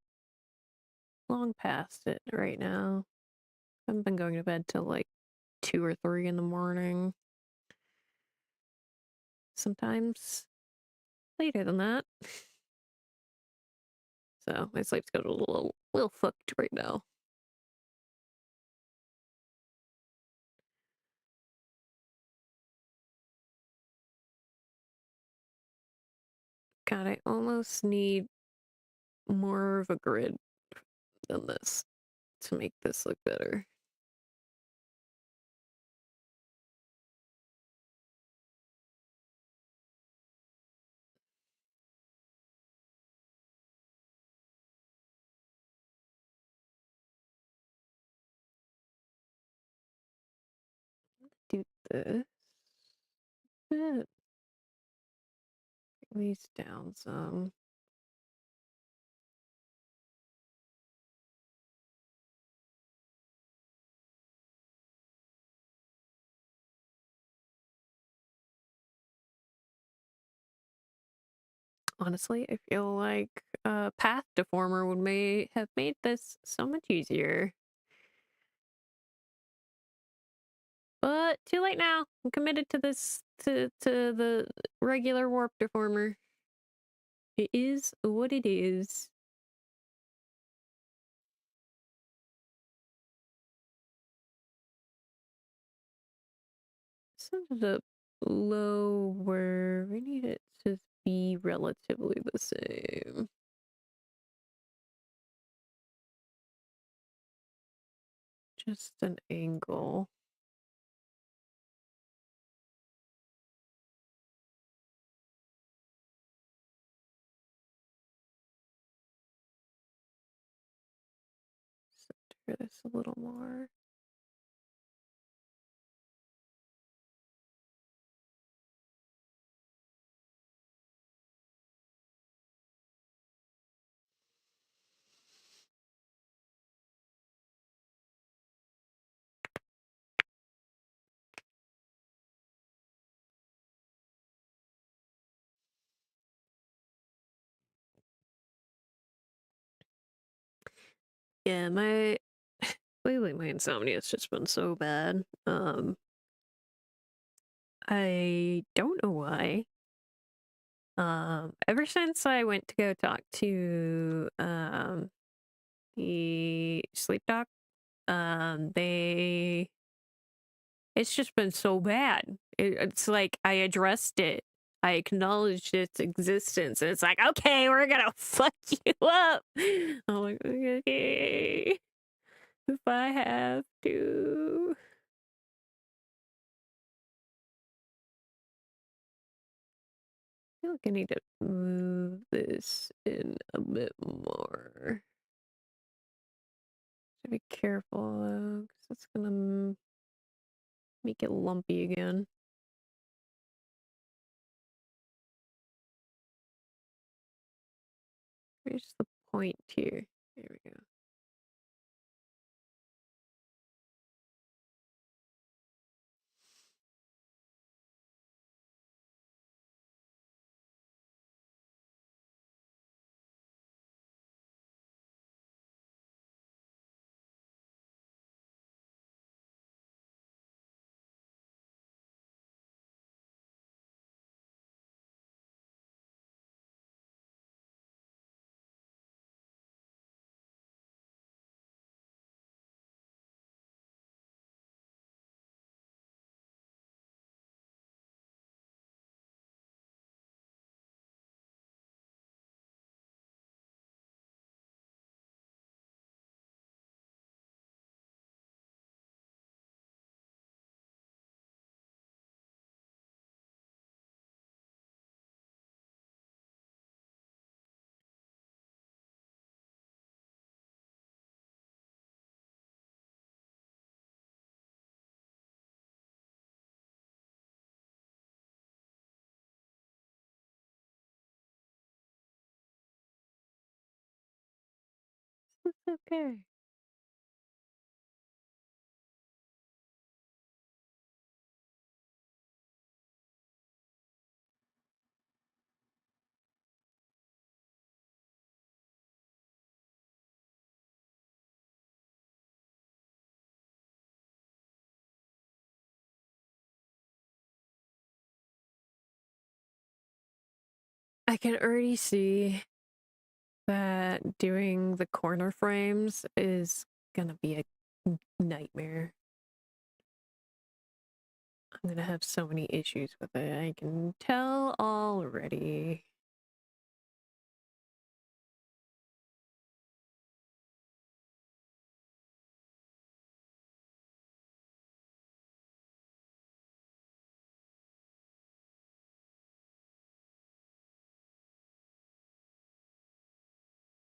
long past it right now. I haven't been going to bed till like 2 or 3 in the morning. Sometimes later than that. So my sleep schedule's a little fucked right now. God, I almost need more of a grid than this to make this look better. Do this. Bit. Bring these down some. Honestly, I feel like a path deformer would have made this so much easier. But too late now. I'm committed to this to the regular warp deformer. It is what it is. Set it up low where we need it to be relatively the same. Just an angle. Center this a little more. Yeah, lately my insomnia has just been so bad. I don't know why. Ever since I went to go talk to the sleep doc, they it's just been so bad. It's like I addressed it. I acknowledged its existence, and it's like, okay, we're gonna fuck you up. I'm like, okay, if I have to. I feel like I need to move this in a bit more. To be careful though, because it's gonna make it lumpy again. Where's the point here? There we go. It's okay. I can already see that doing the corner frames is gonna be a nightmare. I'm gonna have so many issues with it. I can tell already.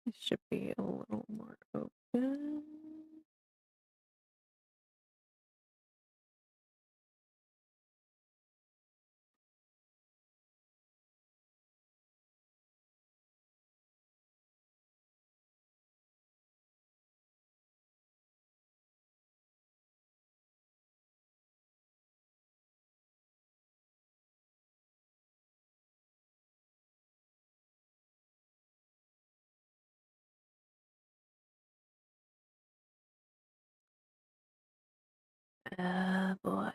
It should be a little more open. Boy.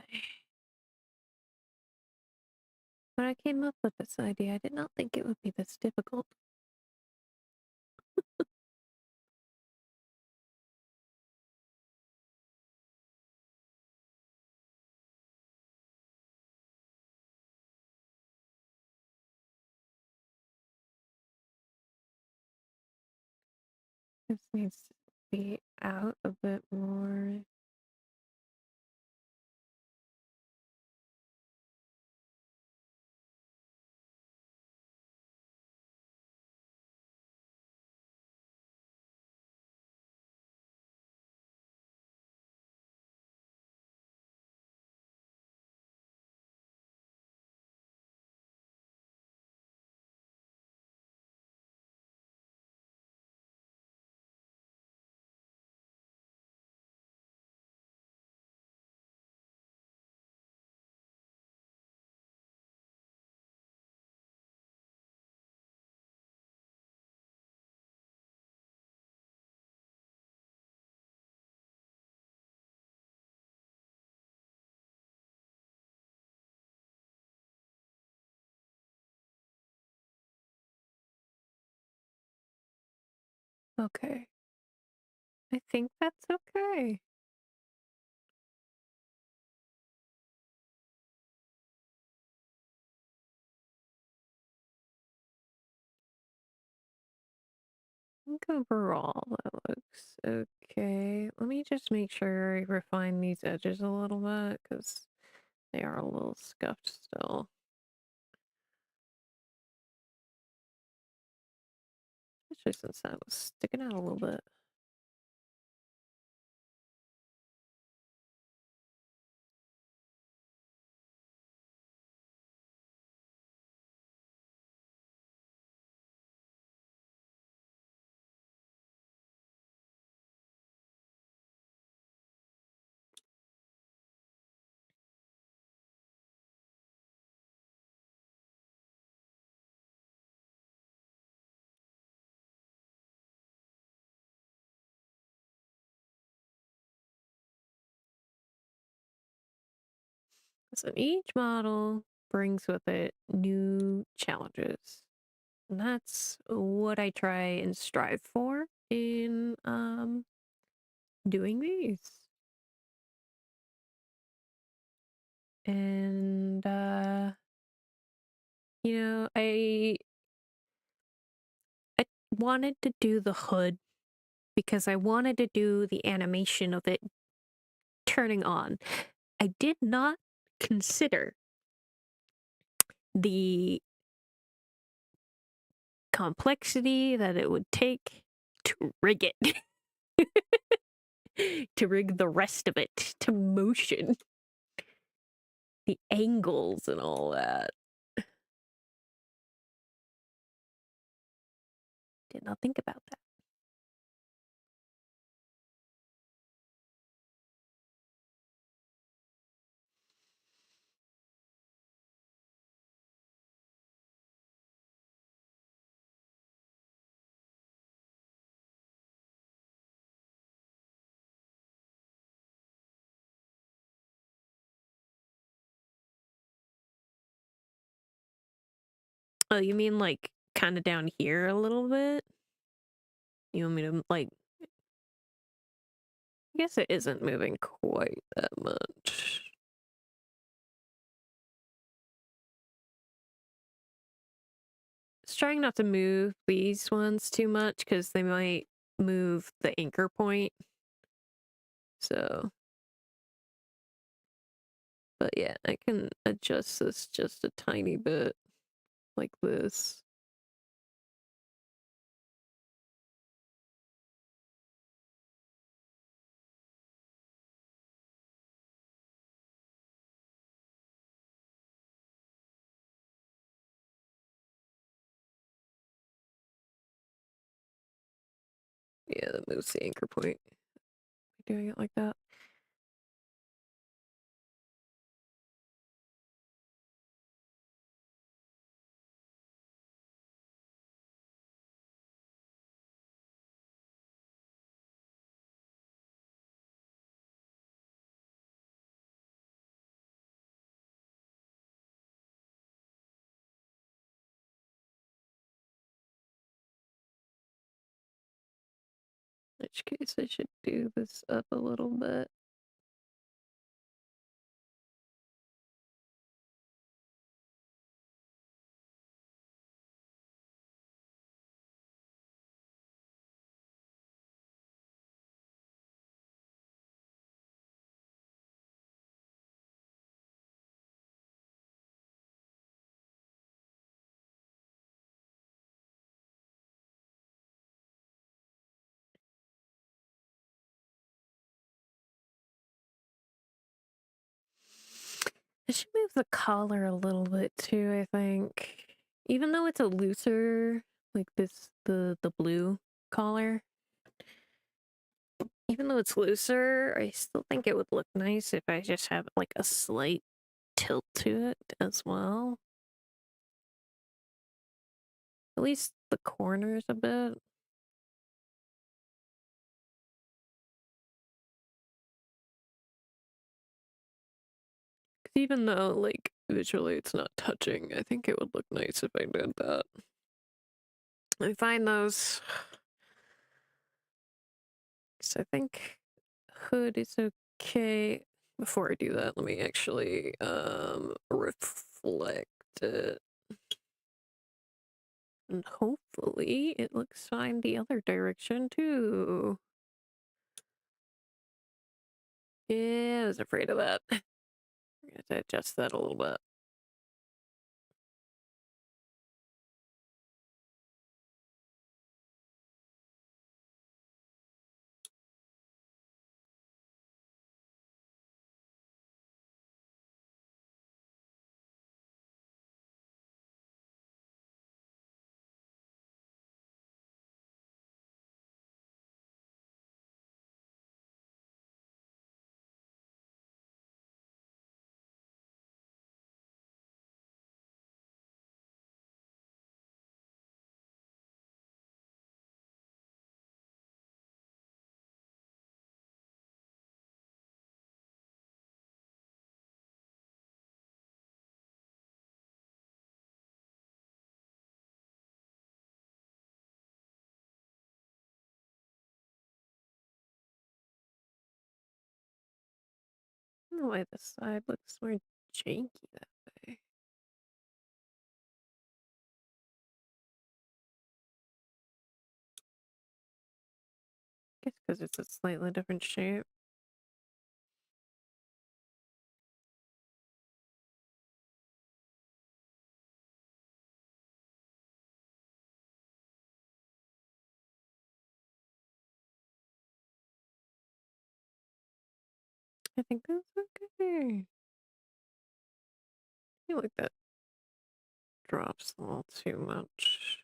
When I came up with this idea, I did not think it would be this difficult. This needs to be out a bit more. Okay. I think that's okay. I think overall that looks okay. Let me just make sure I refine these edges a little bit because they are a little scuffed still. Especially since that was sticking out a little bit. So each model brings with it new challenges. And that's what I try and strive for in doing these. And you know, I wanted to do the hood because I wanted to do the animation of it turning on. I did not consider the complexity that it would take to rig it. To rig the rest of it to motion. The angles and all that. Did not think about that. Oh, you mean like kind of down here a little bit. You want me to, like... I guess it isn't moving quite that much. Just trying not to move these ones too much because they might move the anchor point. So... But yeah, I can adjust this just a tiny bit, like this. Yeah, that moves the anchor point. Doing it like that. In which case I should do this up a little bit. I should move the collar a little bit too, I think. Even though it's a looser, like this, the blue collar. Even though it's looser, I still think it would look nice if I just have like a slight tilt to it as well. At least the corners a bit. 'Cause even though, like, visually it's not touching, I think it would look nice if I did that. Let me find those. So I think hood is okay. Before I do that, let me actually reflect it. And hopefully it looks fine the other direction too. Yeah, I was afraid of that. I'm gonna have to adjust that a little bit. I don't know why this side looks more janky that way. Guess because it's a slightly different shape. I think that's okay. I feel like that drops a little too much.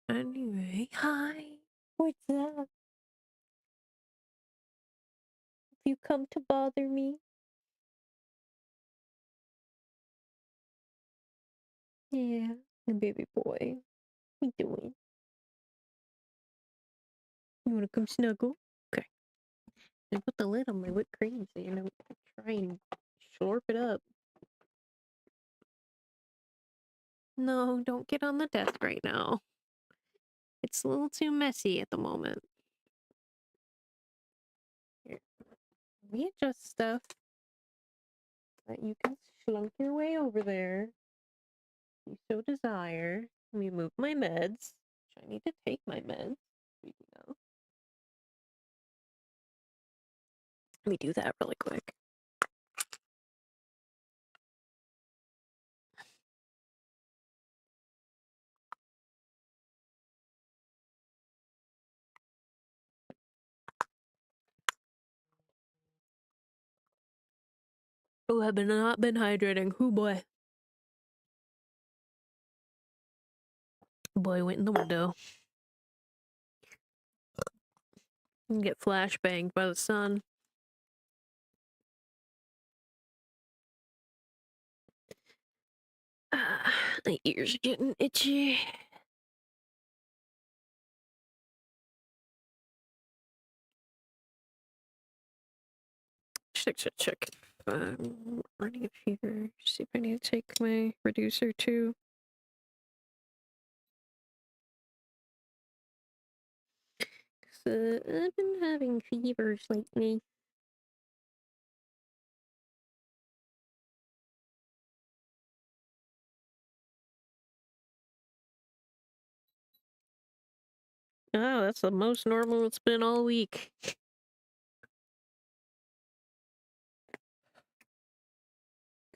Anyway, hi. What's up? Have you come to bother me? Yeah, the baby boy. What you doing? You wanna come snuggle? Okay. And put the lid on my whipped cream so you know try and slurp it up. No, don't get on the desk right now. It's a little too messy at the moment. Here. We adjust stuff that you can slunk your way over there. If you so desire. Let me move my meds. Which I need to take my meds. You know. Let me do that really quick. Oh, I've not been hydrating. Who boy? Boy went in the window. And get flashbanged by the sun. My ears are getting itchy. Check. Running a fever. See if I need to take my reducer too. I've been having fevers lately. Oh, that's the most normal it's been all week.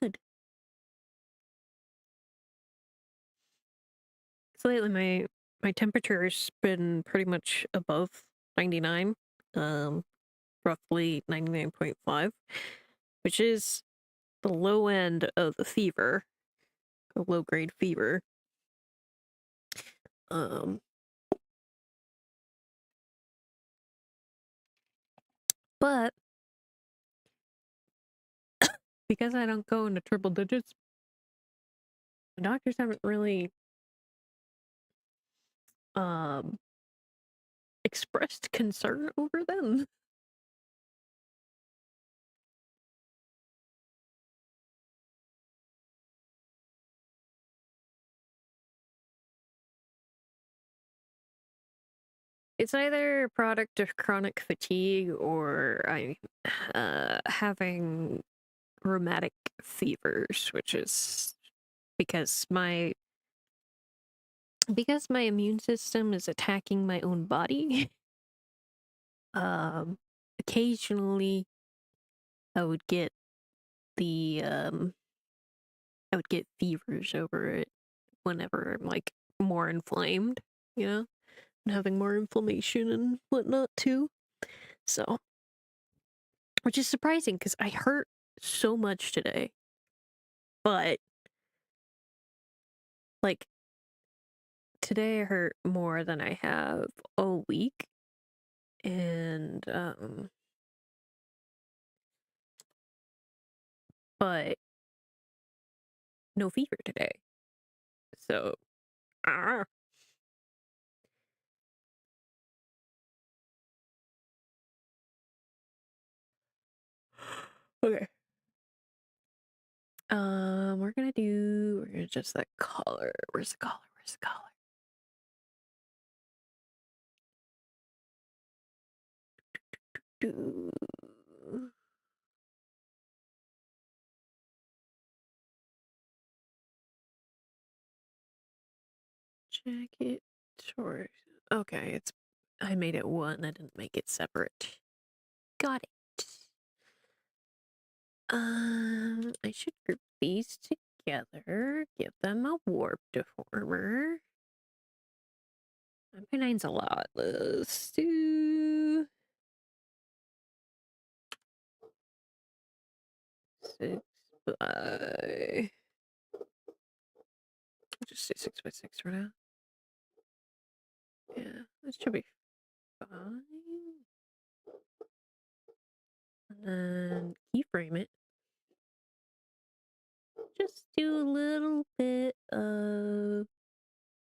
Good. So lately my temperature's been pretty much above 99. Roughly 99.5, which is the low end of the fever, a low grade fever. But because I don't go into triple digits, the doctors haven't really expressed concern over them. It's either a product of chronic fatigue or I having rheumatic fevers, which is because my immune system is attacking my own body. Occasionally I would get the I would get fevers over it whenever I'm like more inflamed, you know, and having more inflammation and whatnot too. So, which is surprising because I hurt so much today, but like today I hurt more than I have all week, and but no fever today. So, ah. Okay. We're gonna adjust that color. Where's the color? Where's the color? Do jacket short. Okay, I made it one. I didn't make it separate. Got it. I should group these together. Give them a warp deformer. 9.9's a lot. Let's do 6 by. I'll just do 6 by 6 for now. Yeah, this should be fine. And then keyframe it. Just do a little bit of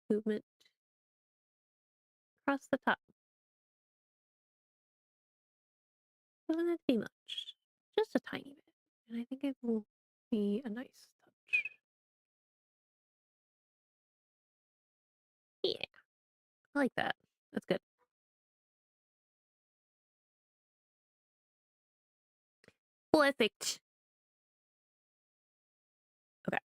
movement across the top. Doesn't have to be much, just a tiny bit. And I think it will be a nice touch. Yeah, I like that. That's good. Perfect. Okay.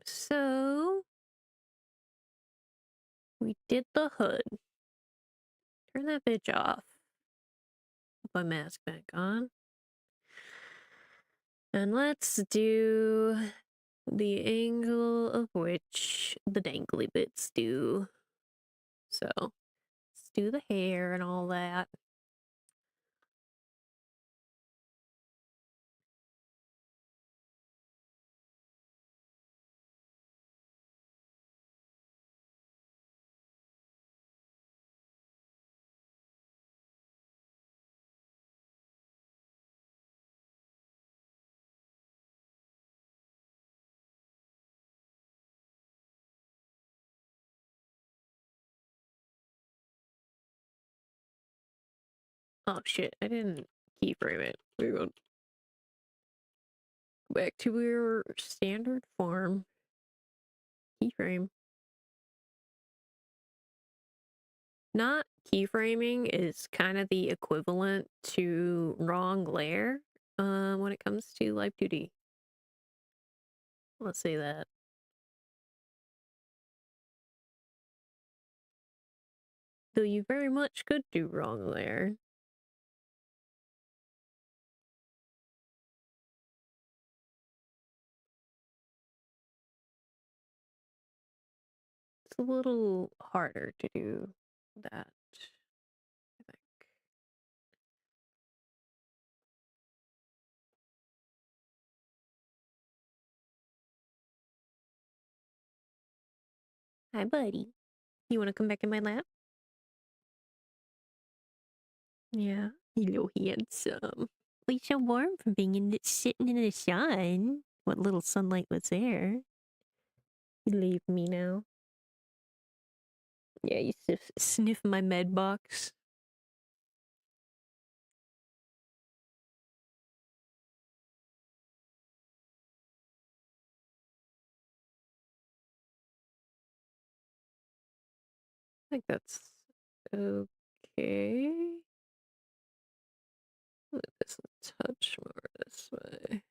So we did the hood. Turn that bitch off. Put my mask back on. And let's do the angle of which the dangly bits do. So let's do the hair and all that. Oh shit, I didn't keyframe it. We're going back to our standard form. Keyframe. Not keyframing is kind of the equivalent to wrong glare when it comes to live 2D. Let's say that. Though you very much could do wrong glare. It's a little harder to do that, I think. Hi, buddy. You want to come back in my lap? Yeah. Hello, handsome. Well, you're so warm from being sitting in the sun. What little sunlight was there? You leave me now. Yeah, you sniff my med box. I think that's okay. Move this a touch more this way.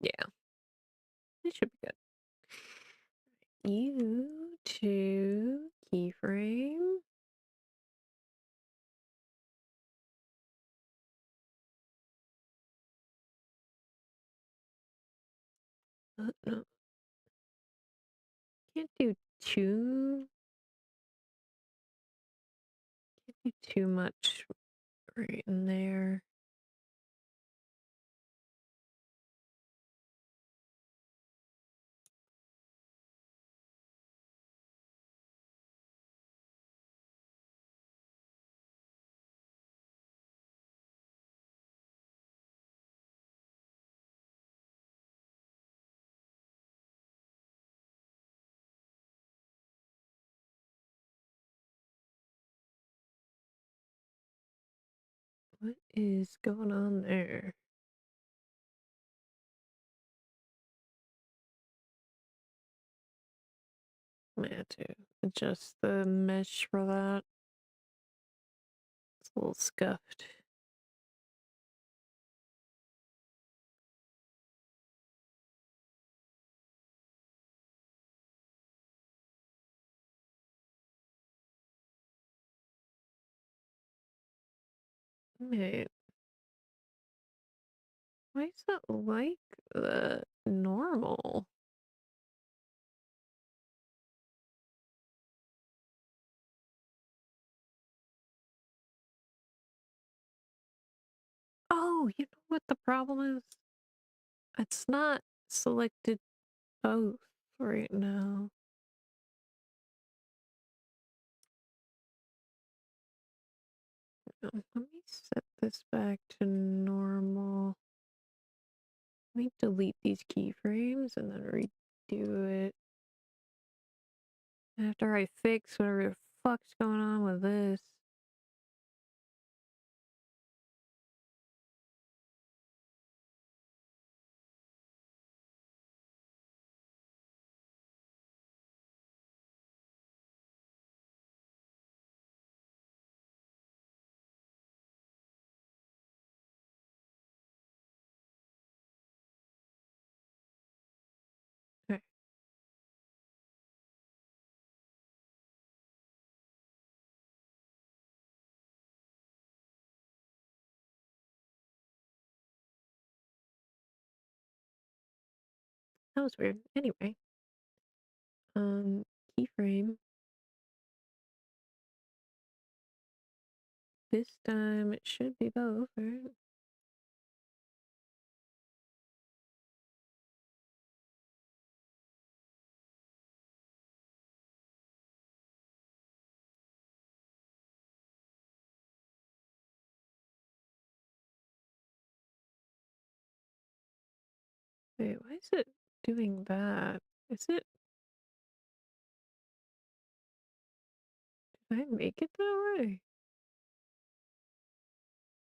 Yeah, it should be good. You to keyframe. No, can't do too. Can't do too much right in there. What is going on there? I have to adjust the mesh for that. little scuffed. Wait, why is that like normal? Oh, you know what the problem is? It's not selected both right now. Let me set this back to normal. Let me delete these keyframes and then redo it. After I fix whatever the fuck's going on with this. Okay. That was weird. Anyway. Keyframe. This time it should be both, right? Wait, why is it doing that? Is it? Did I make it that way?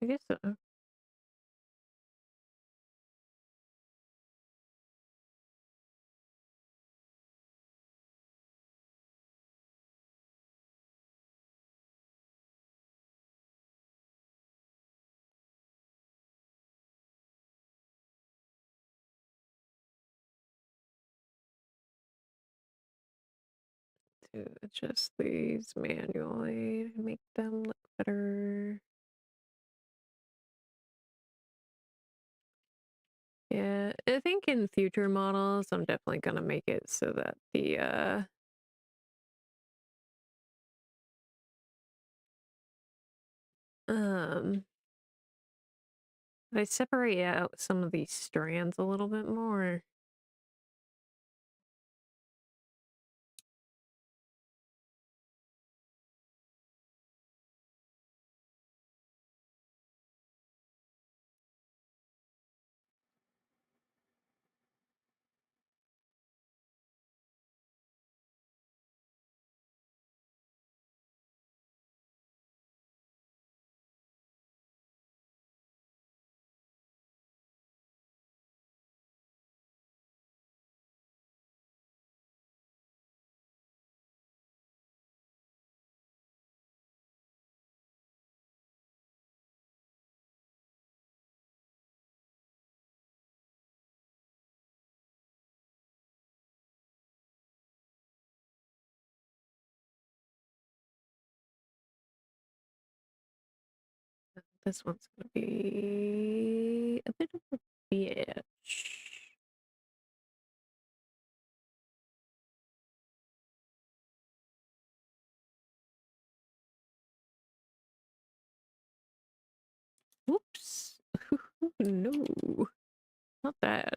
I guess so. To adjust these manually to make them look better. Yeah, I think in future models, I'm definitely gonna make it so that the I separate out some of these strands a little bit more. This one's gonna be a bit of a bitch. Whoops. No, not that.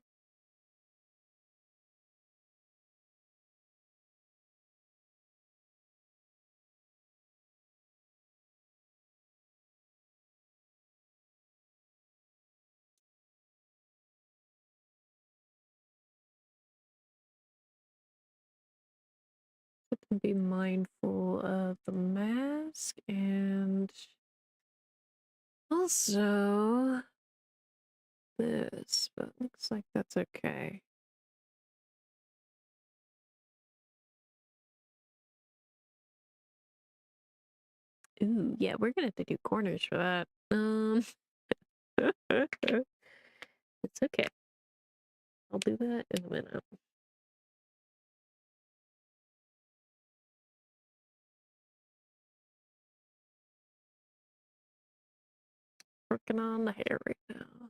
Be mindful of the mask and also this, but looks like that's okay. Ooh, yeah, we're gonna have to do corners for that. It's okay. I'll do that in a minute. Working on the hair right now.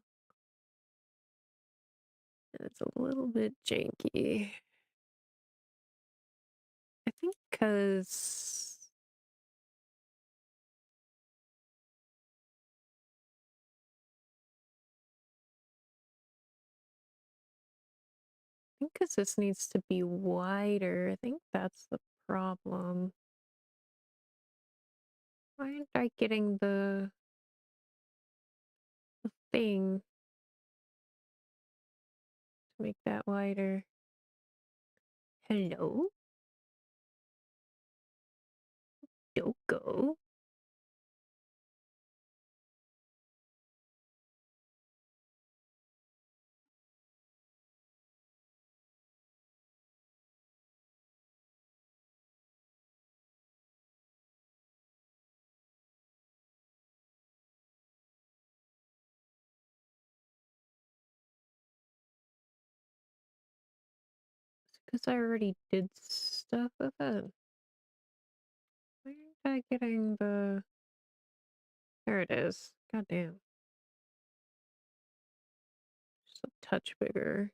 And it's a little bit janky. I think because this needs to be wider. I think that's the problem. Why aren't I getting the thing to make that wider? Hello? Doko? Because I already did stuff with it. Why aren't I getting the... There it is. God damn. Just a touch bigger.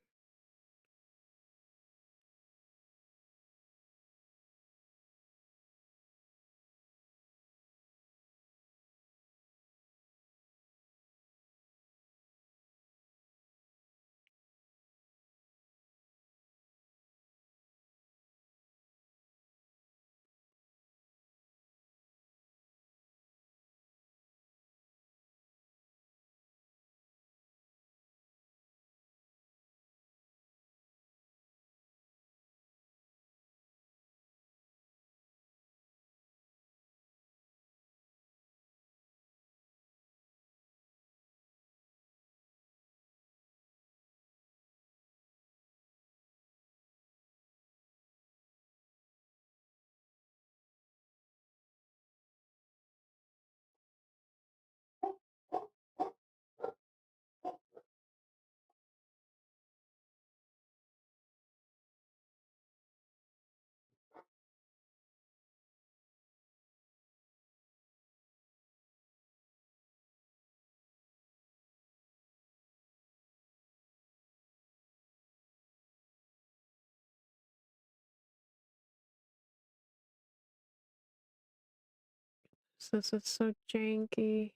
This is so janky.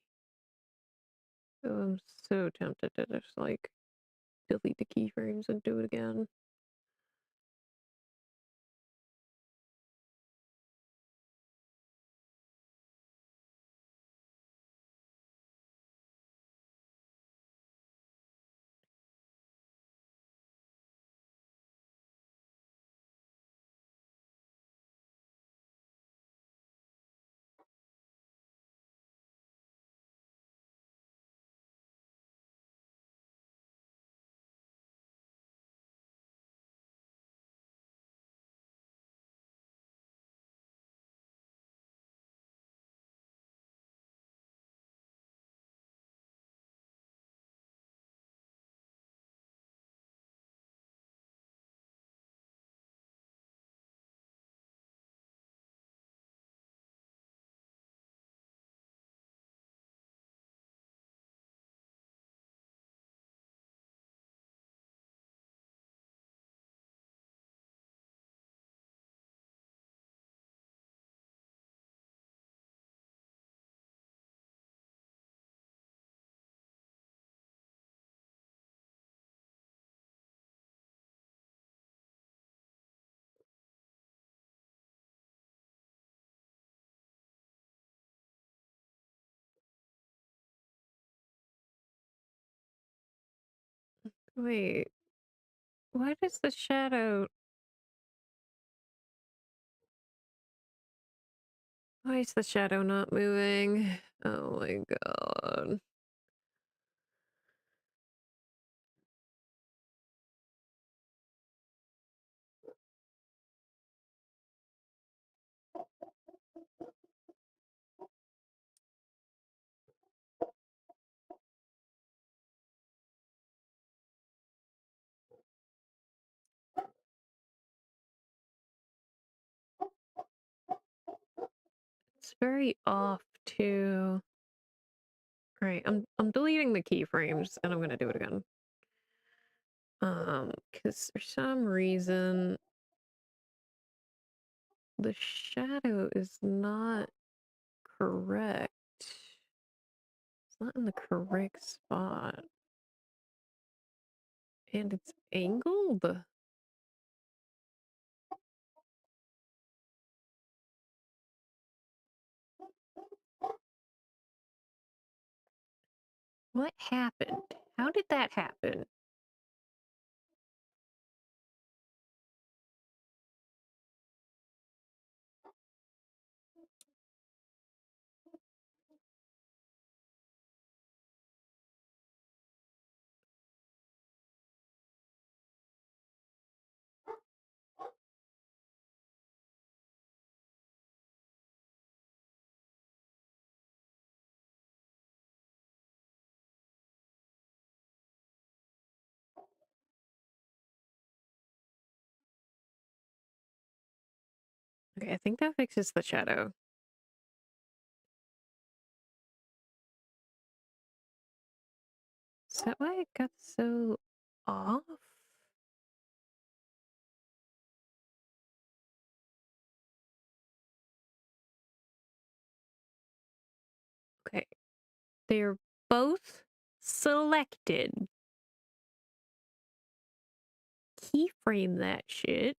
Oh, I'm so tempted to just like delete the keyframes and do it again. Wait, why does the shadow... Why is the shadow not moving? Oh my god. It's very off too. Right, I'm deleting the keyframes and I'm gonna do it again. Because for some reason the shadow is not correct. It's not in the correct spot. And it's angled. What happened? How did that happen? Okay, I think that fixes the shadow. Is that why it got so off? Okay, they're both selected. Keyframe that shit.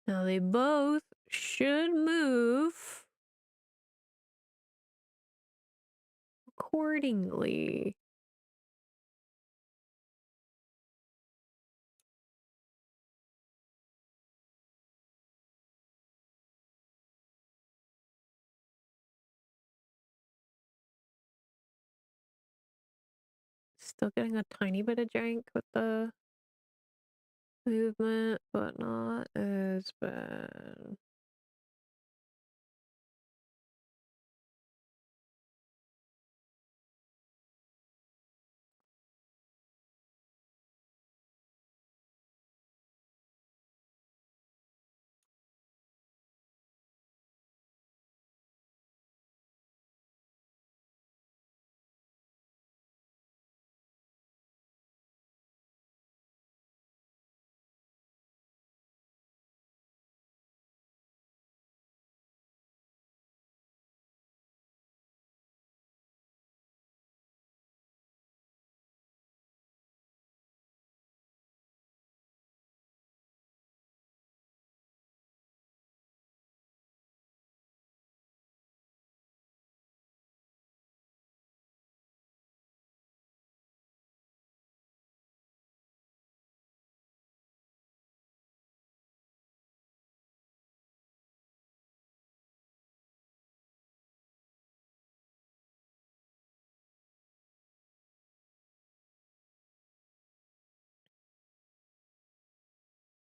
Now they both should move accordingly. Still getting a tiny bit of jank with the movement, but not as bad.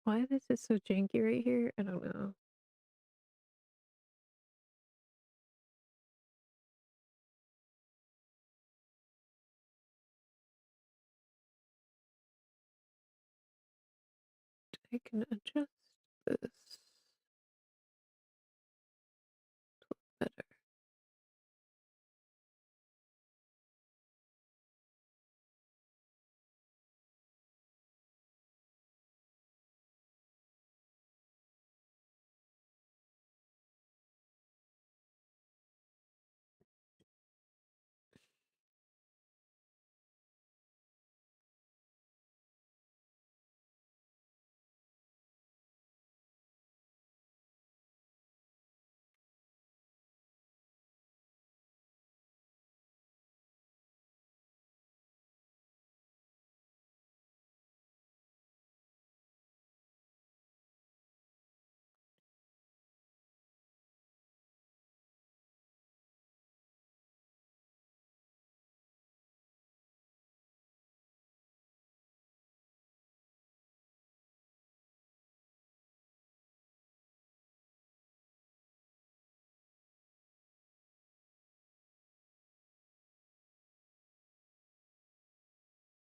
Why is this so janky right here? I don't know. I can adjust this better.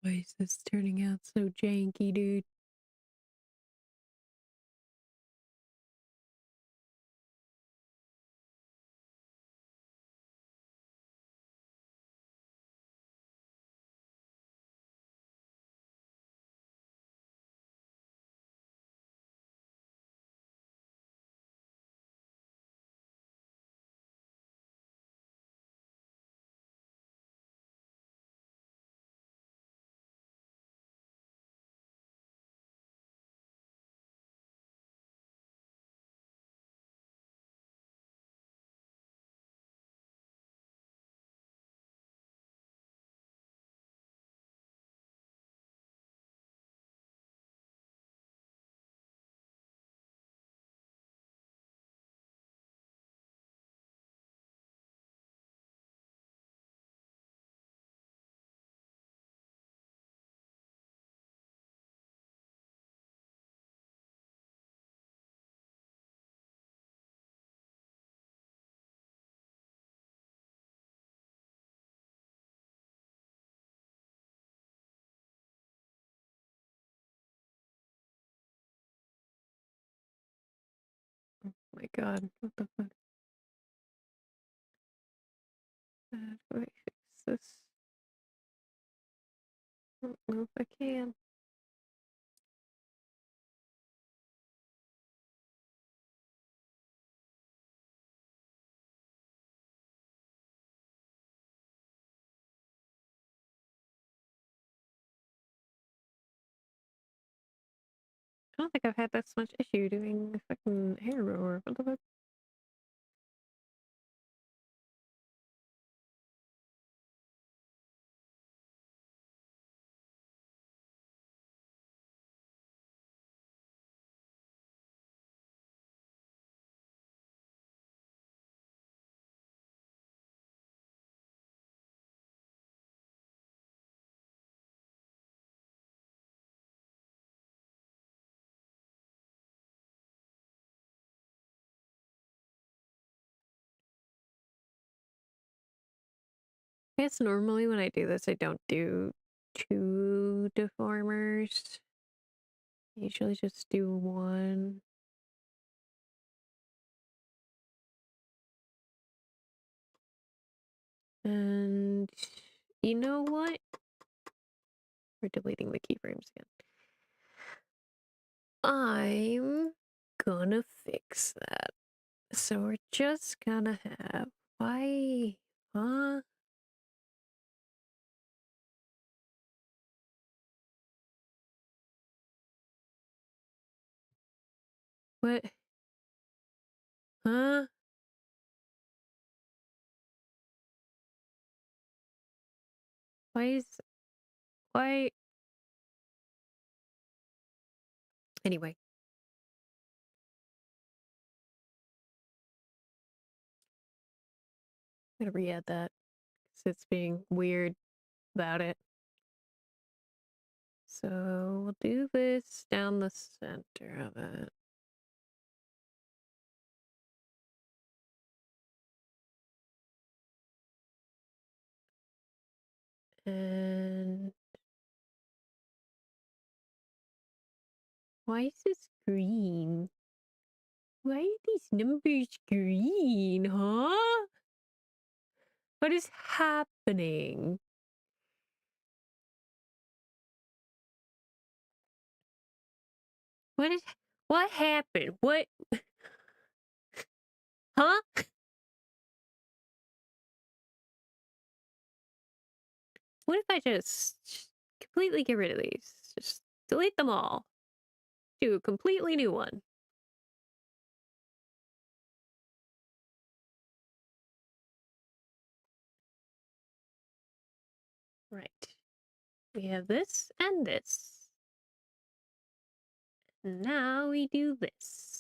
Why is this turning out so janky, dude? Oh my god, what the fuck? How do I fix this? I don't know if I can. I don't think I've had this much issue doing a fucking hair roller. What the fuck? I guess normally when I do this, I don't do 2 deformers. I usually just do 1. And you know what? We're deleting the keyframes again. I'm gonna fix that. So we're just gonna have why huh? What? Huh? Why is why anyway. I'm gonna re-add that because it's being weird about it. So we'll do this down the center of it. And why is this green? Why are these numbers green, huh? What is happening? What happened? What? Huh? What if I just completely get rid of these? Just delete them all. Do a completely new one. Right. We have this and this. Now we do this.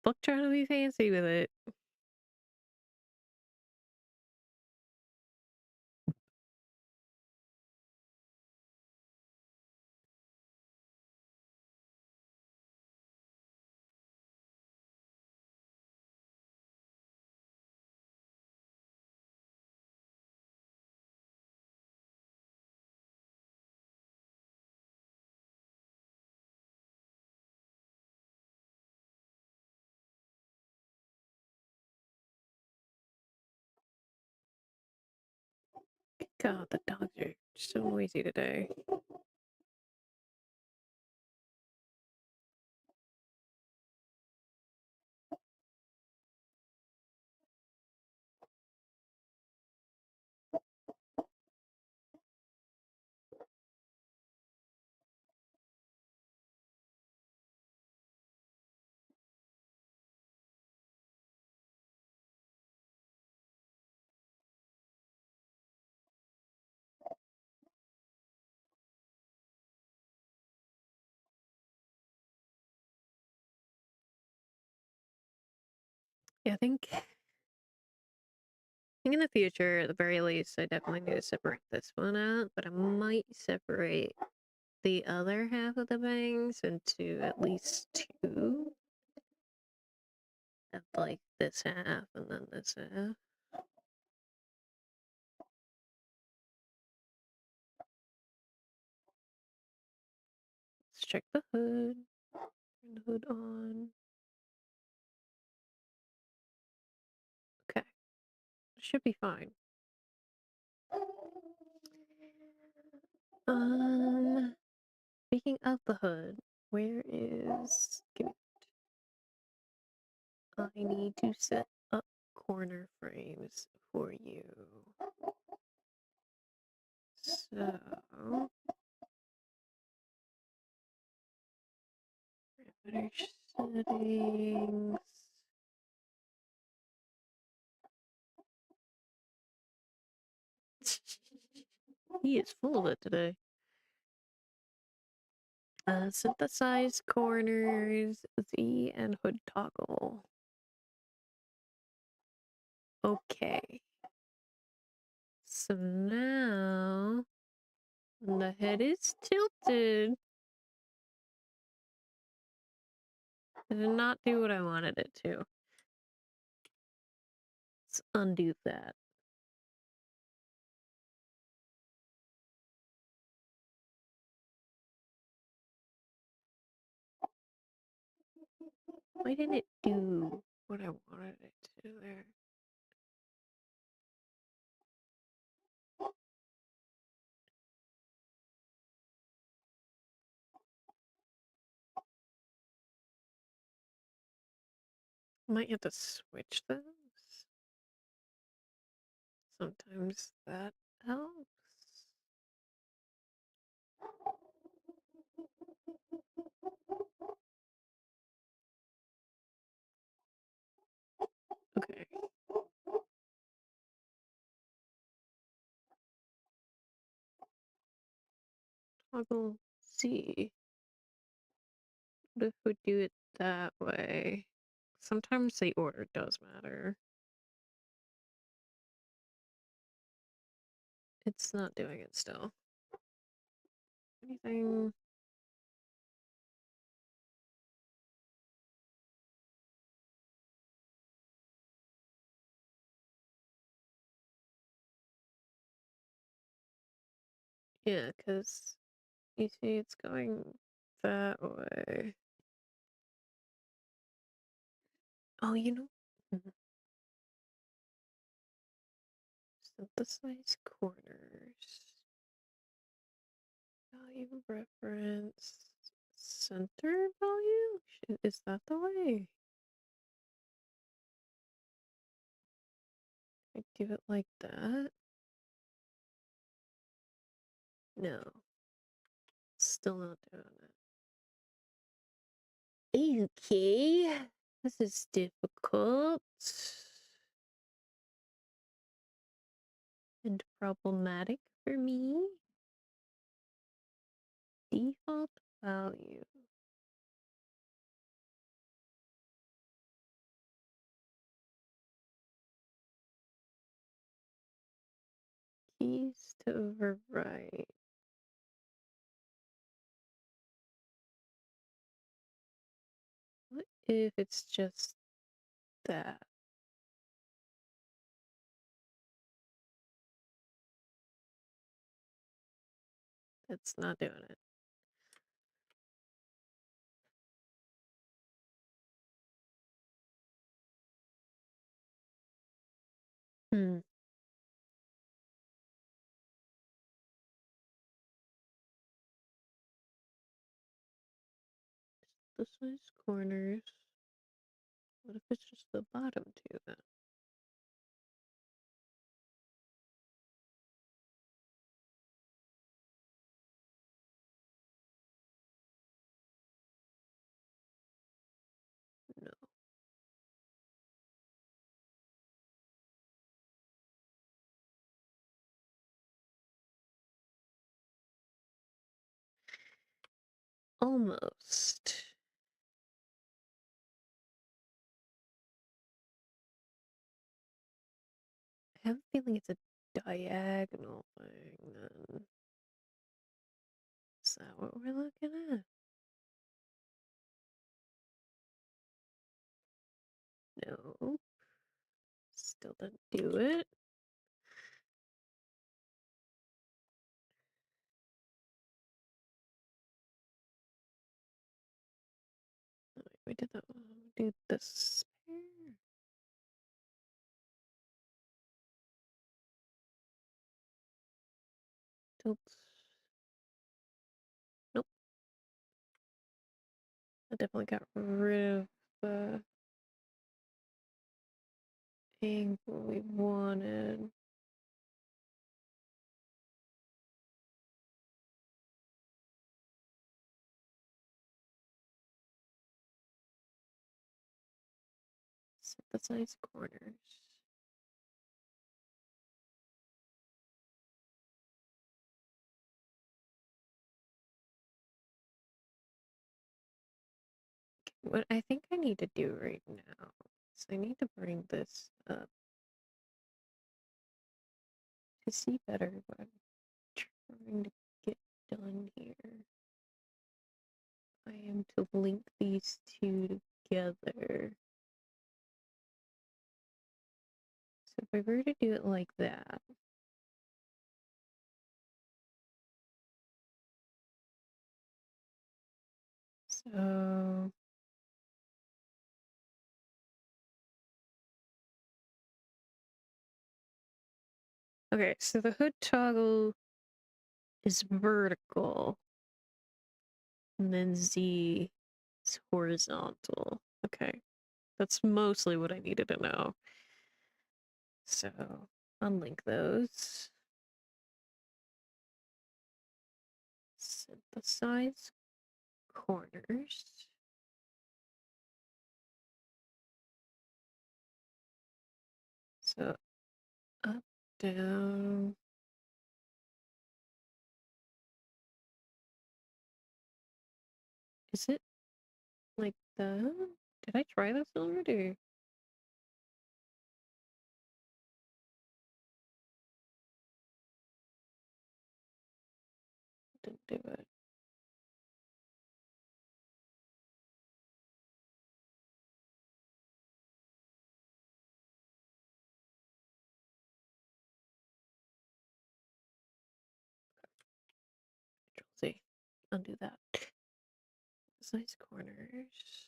Fuck trying to be fancy with it. God, the dogs are so noisy today. Yeah, I think in the future, at the very least, I definitely need to separate this one out, but I might separate the other half of the bangs into at least two. Of like this half and then this half. Let's check the hood. Turn the hood on. Okay. Should be fine. Speaking of the hood, where is... I need to set up corner frames for you. So... parameter settings... He is full of it today. Synthesize corners, Z and hood toggle. Okay. So now the head is tilted. It did not do what I wanted it to. Let's undo that. Why didn't it do what I wanted it to do there? Might have to switch those. Sometimes that helps. Okay. Toggle Z. What if we do it that way? Sometimes the order does matter. It's not doing it still. Anything? Yeah, because you see it's going that way. Oh, you know. Synthesize corners. Value reference. Center value? Is that the way? I do it like that? No. Still not doing it. Okay. This is difficult. And problematic for me. Default value. keys to overwrite. What if it's just that? That's not doing it. Hmm. The size corners. What if it's just the bottom two then? No. Almost. I have a feeling it's a diagonal thing then. Is that what we're looking at? No. Still didn't do it. We did that one. Do this pair. Tilt. Nope. I definitely got rid of the angle we wanted. Synthesize corners. What I think I need to do right now is I need to bring this up to see better what I'm trying to get done here. I am to link these two together. So if I were to do it like that, so okay, so the hood toggle is vertical, and then Z is horizontal. Okay, that's mostly what I needed to know. So unlink those. Synthesize corners. So up, down. Is it like that? Did I try this already? Didn't do it. Control Z. Undo that. Size corners.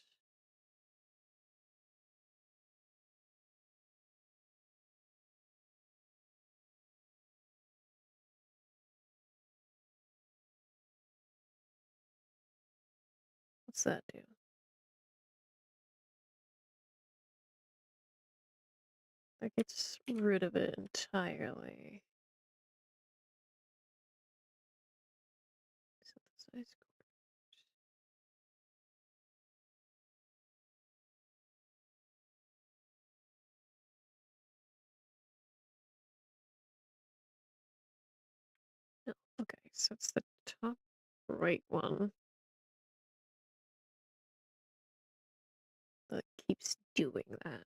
What's that do? That gets rid of it entirely. Synthesize corners. No. Okay, so it's the top right one that keeps doing that.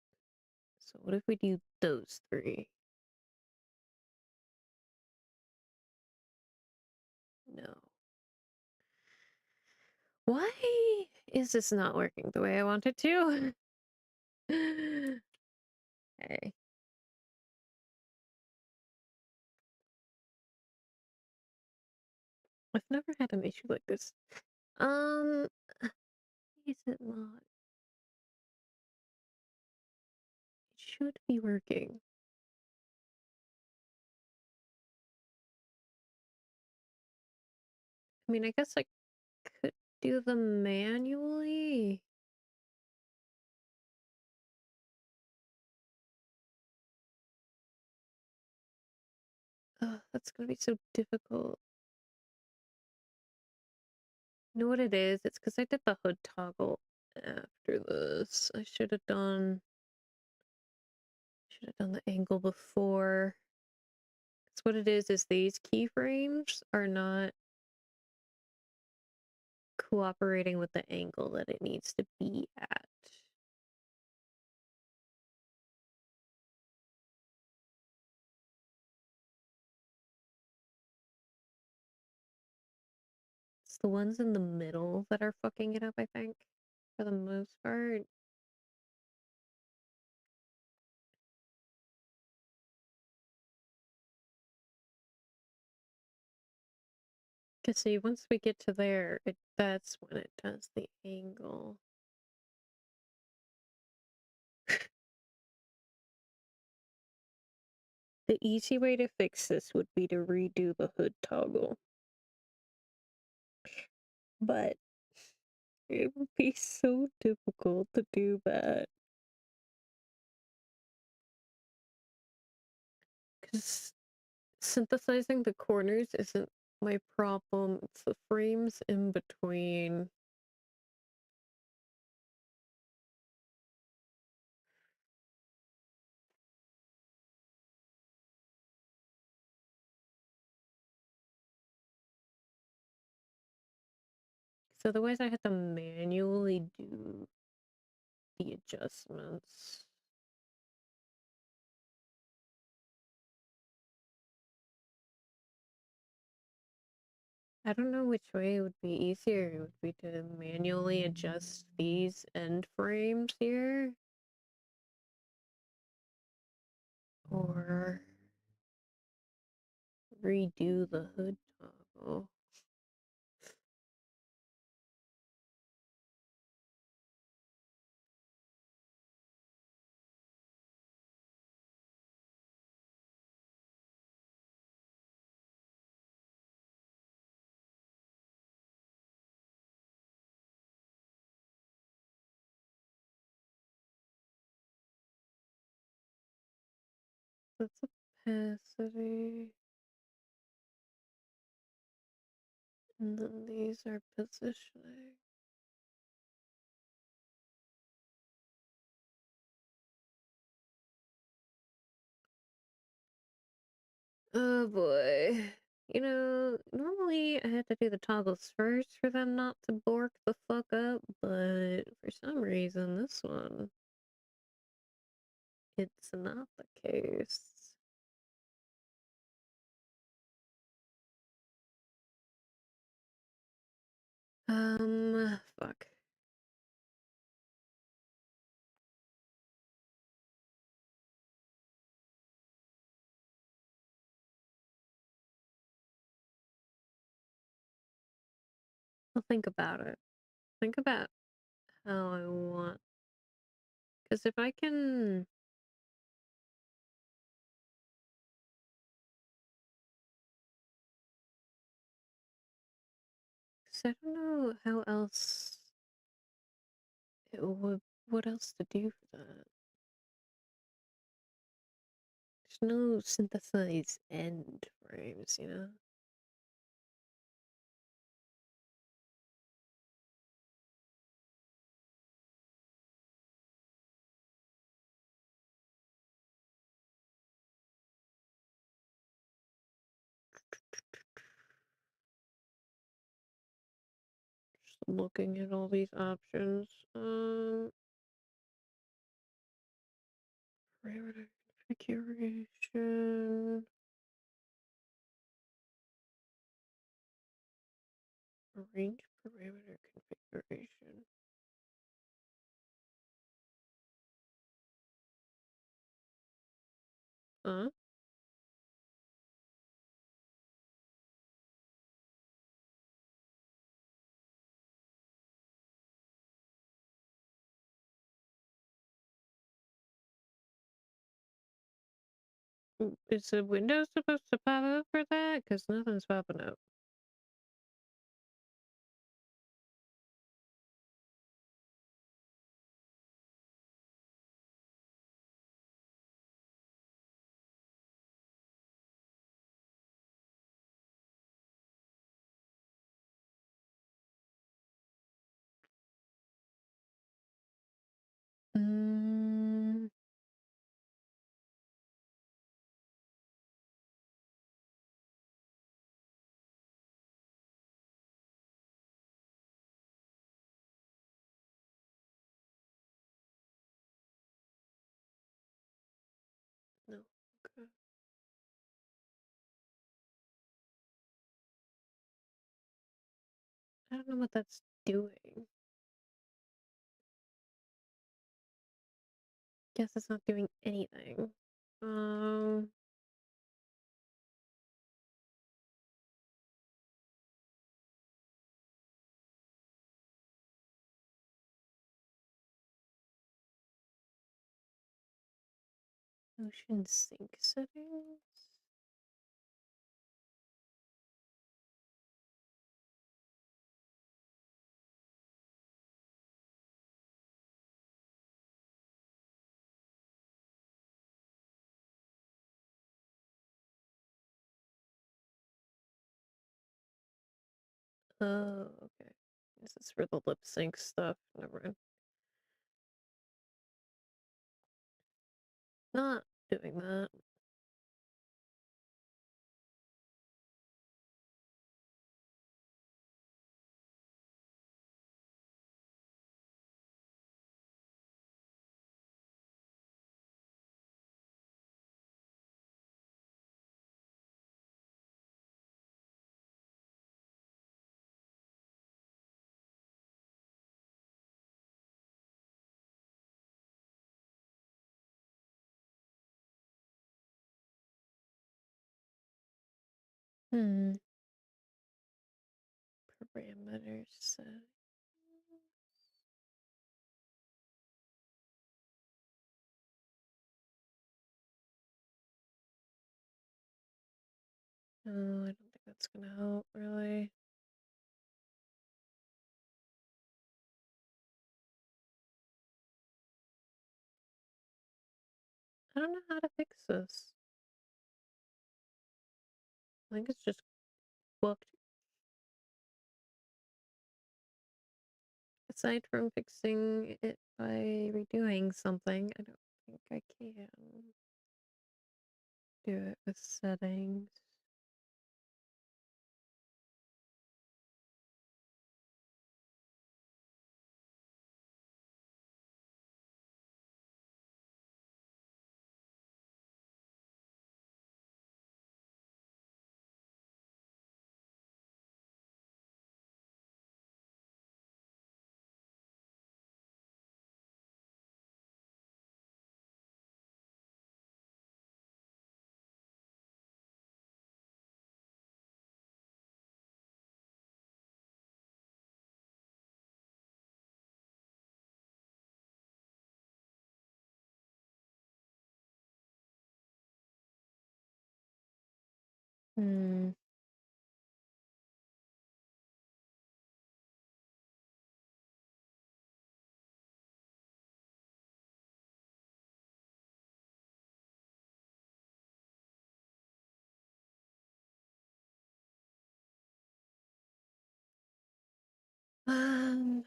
So what if we do those three? Why is this not working the way I want it to? Okay. I've never had an issue like this. Um, is it not? It should be working. I mean, I guess I could do them manually. Ugh, that's gonna be so difficult. You know what it is? It's because I did the hood toggle after this. I should have done the angle before. Because what it is these keyframes are not cooperating with the angle that it needs to be at. It's the ones in the middle that are fucking it up, I think, for the most part. Cause see, once we get to there, that's when it does the angle. The easy way to fix this would be to redo the hood toggle. But it would be so difficult to do that. Because synthesizing the corners isn't my problem, it's the frames in between. So otherwise I had to manually do the adjustments. I don't know which way it would be easier. It would be to manually adjust these end frames here. Or redo the hood toggle. That's opacity. And then these are positioning. Oh boy. You know, normally I had to do the toggles first for them not to bork the fuck up, but for some reason this one, it's not the case. Fuck. I'll think about it. Think about how I want. Because if I can. Because I don't know how else it would. What else to do for that? There's no synthesized end frames, you know? Just looking at all these options. Parameter configuration. Range parameter configuration. Inspiration. Huh? Is the window supposed to pop up for that? Because nothing's popping up. Mm, no. Okay. I don't know what that's doing. Guess it's not doing anything. Um, Motion sync settings. Oh, okay. This is for the lip sync stuff. Never mind. Not doing that. Hmm. Parameters set. Oh, I don't think that's gonna help, really. I don't know how to fix this. I think it's just booked. Aside from fixing it by redoing something, I don't think I can do it with settings. Hmm. Um.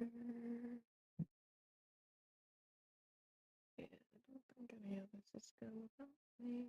mm, Yeah, I don't think any of this is gonna help me.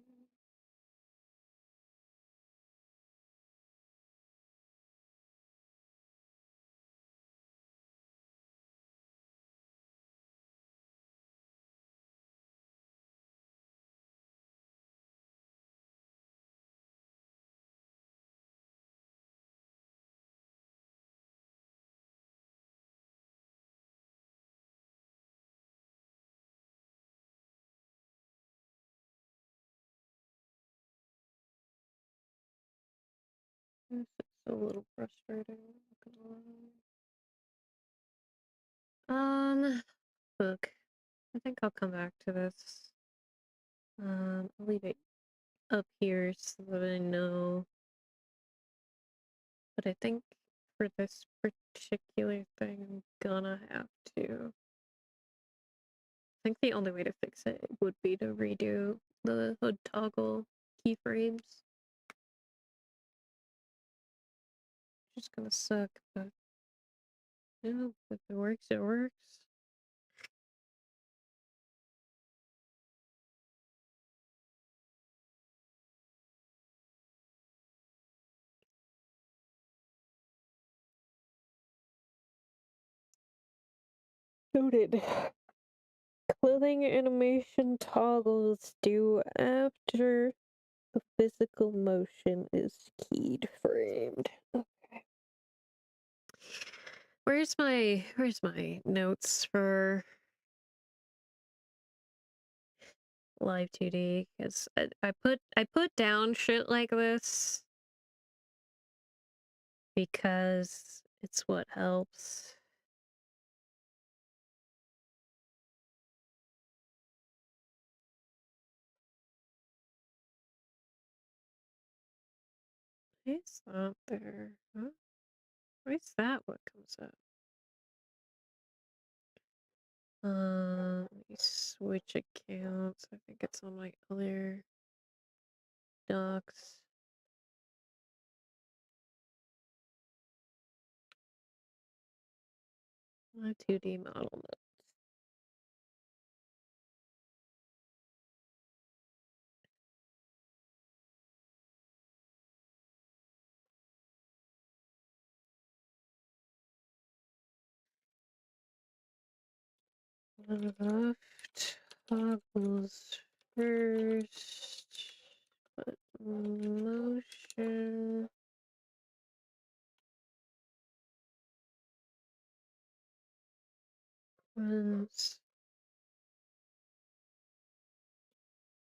This is a little frustrating. Not gonna lie. Book. I think I'll come back to this. I'll leave it up here so that I know. But I think for this particular thing, I'm gonna have to. I think the only way to fix it would be to redo the hood toggle keyframes. Just gonna suck, but you know, if it works, it works. Noted. Clothing animation toggles due after the physical motion is keyed framed. Okay. Where's my notes for live 2D? Because I put down shit like this because it's what helps. Why is that there? Huh? Why is that what comes up? Let me switch accounts. I think it's on my other docs. My 2D model left toggles first, but motion runs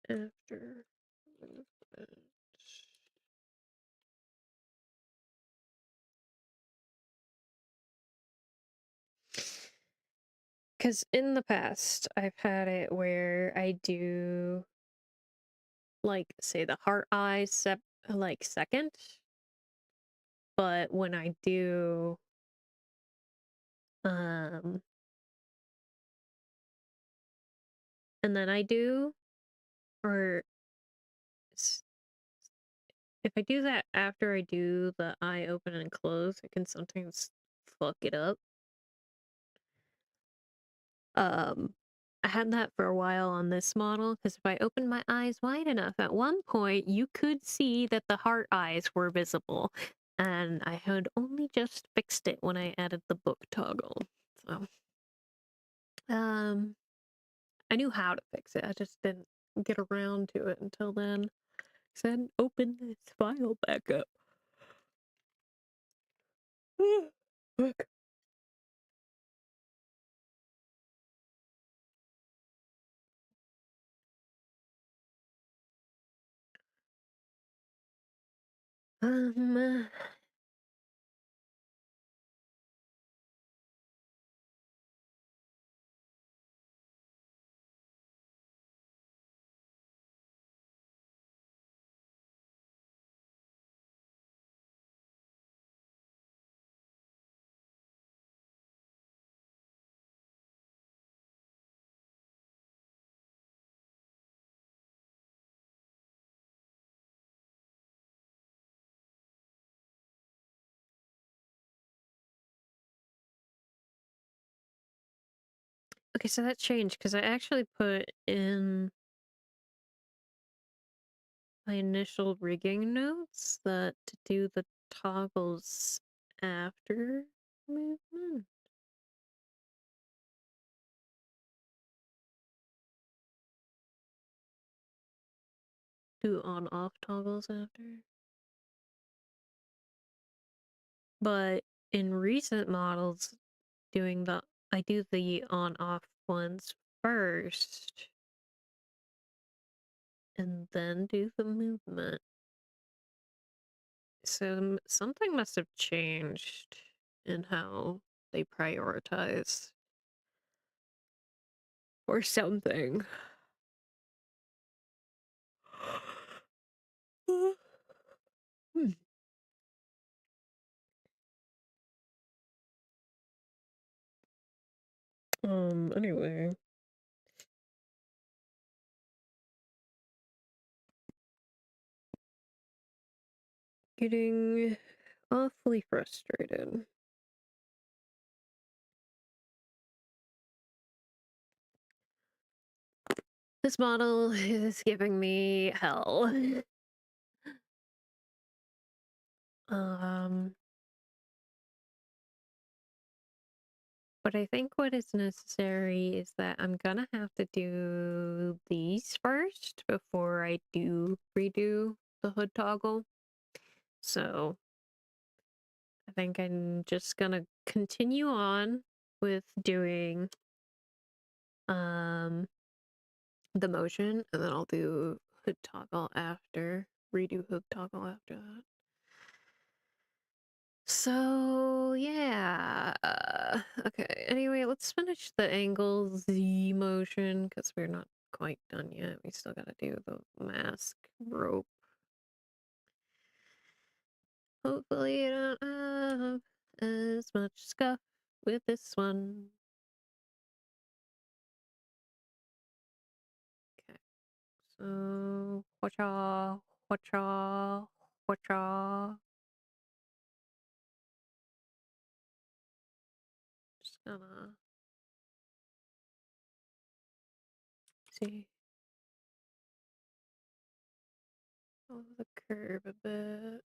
after movement. Because in the past, I've had it where I do, like, say the heart eyes like second, but when I do, and then I do, or if I do that after I do the eye open and close, I can sometimes fuck it up. I had that for a while on this model, because if I opened my eyes wide enough, at one point you could see that the heart eyes were visible, and I had only just fixed it when I added the book toggle. So, I knew how to fix it, I just didn't get around to it until then, because I hadn't opened this file back up. Fuck. Um, Okay, so that changed because I actually put in my initial rigging notes that to do the toggles after movement. Do on-off toggles after. But in recent models, I do the on-off ones first, and then do the movement. So something must have changed in how they prioritize or something. Hmm. Anyway, getting awfully frustrated. This model is giving me hell. Um, but I think what is necessary is that I'm gonna have to do these first before I do redo the hood toggle. So I think I'm just gonna continue on with doing um the motion, and then I'll do hood toggle after, redo hood toggle after that. So yeah, okay. Anyway, let's finish the angle Z motion because we're not quite done yet. We still gotta do the mask rope. Hopefully, I don't have as much scuff with this one. Okay, so whatcha, whatcha, whatcha. Just gonna see. Follow the curve a bit.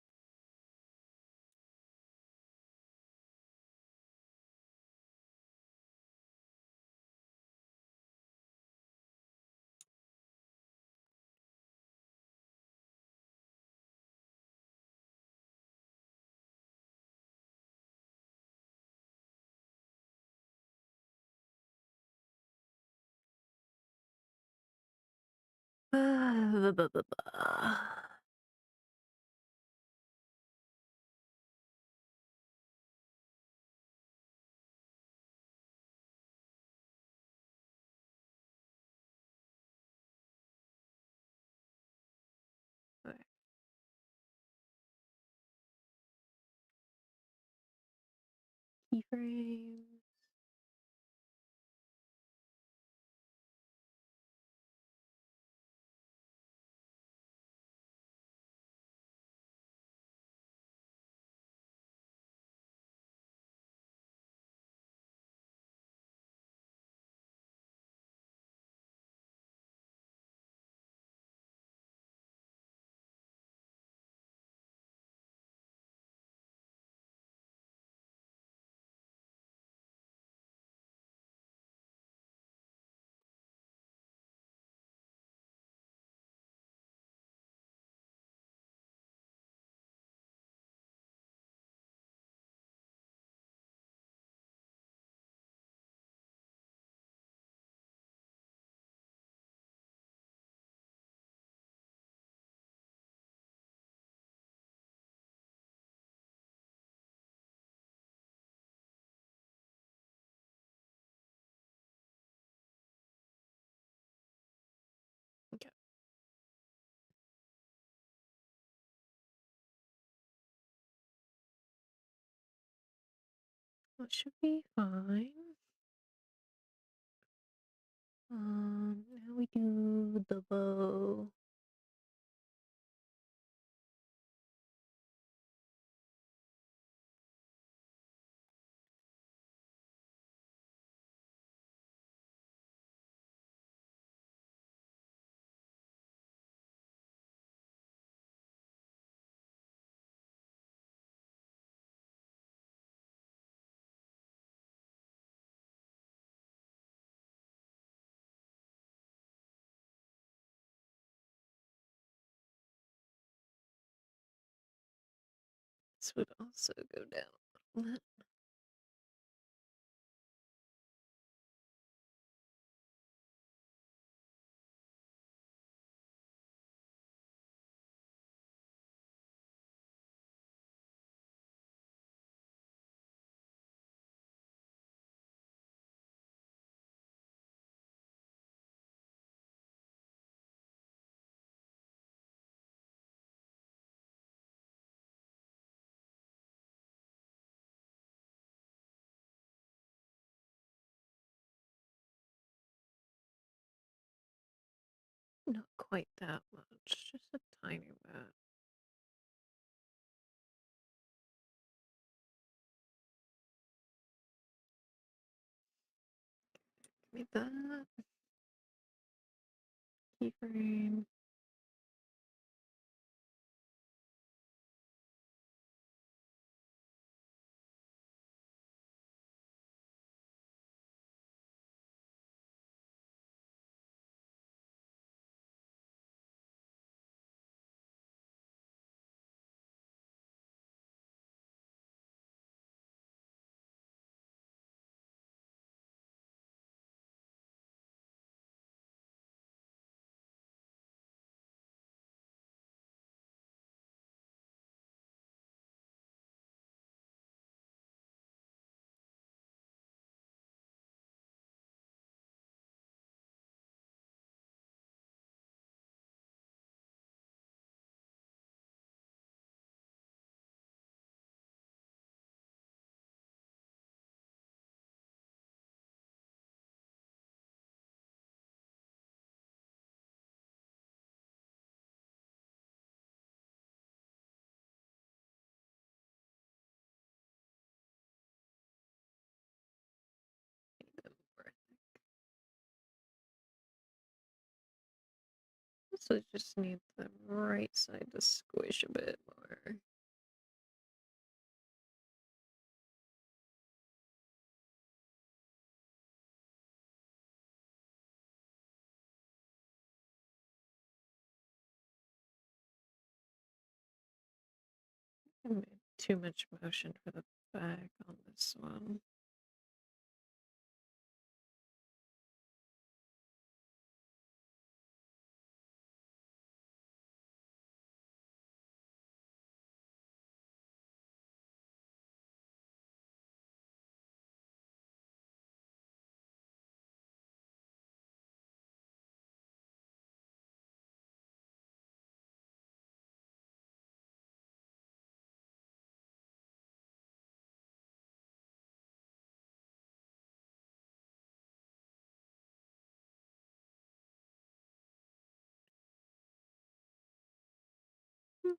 Blah, blah, blah, blah. Okay. Keyframes. Okay. That should be fine. Now we do the bow. This would also go down. Not quite that much, just a tiny bit. Give me that. Keyframe. So just need the right side to squish a bit more. I made too much motion for the back on this one.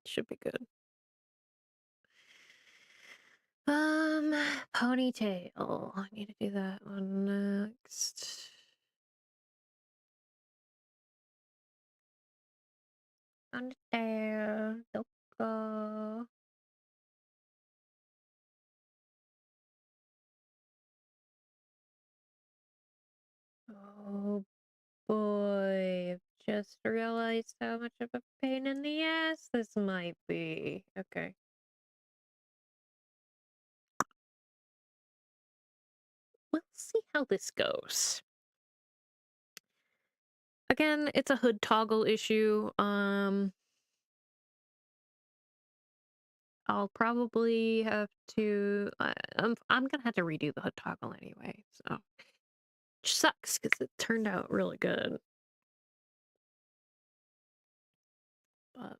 Should be good. Ponytail. I need to do that one next. Ponytail. Doko. Oh boy. I've just realized how much of a pain in the ass this might be. Okay. We'll see how this goes. Again, it's a hood toggle issue. I'll probably have to. I'm gonna have to redo the hood toggle anyway. So, which sucks because it turned out really good. But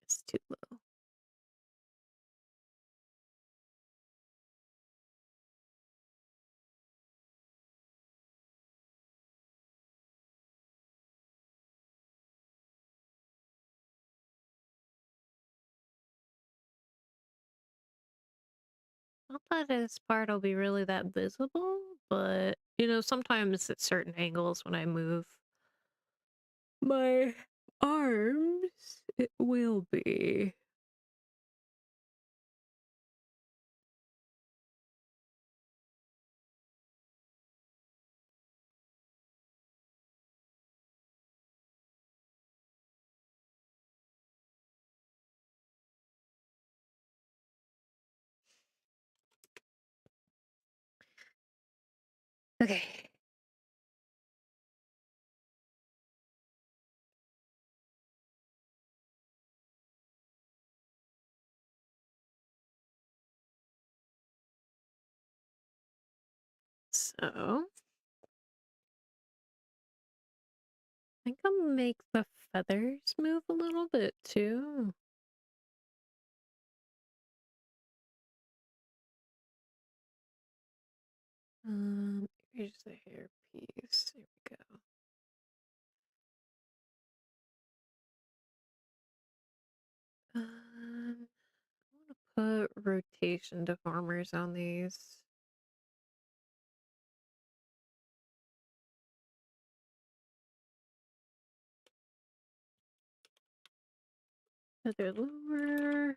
it's too low. Not that this part will be really that visible, but sometimes at certain angles when I move my arms, it will be. Okay. So, I think I'll make the feathers move a little bit too. Here's the hair piece. There we go. I want to put rotation deformers on these. Feather lower.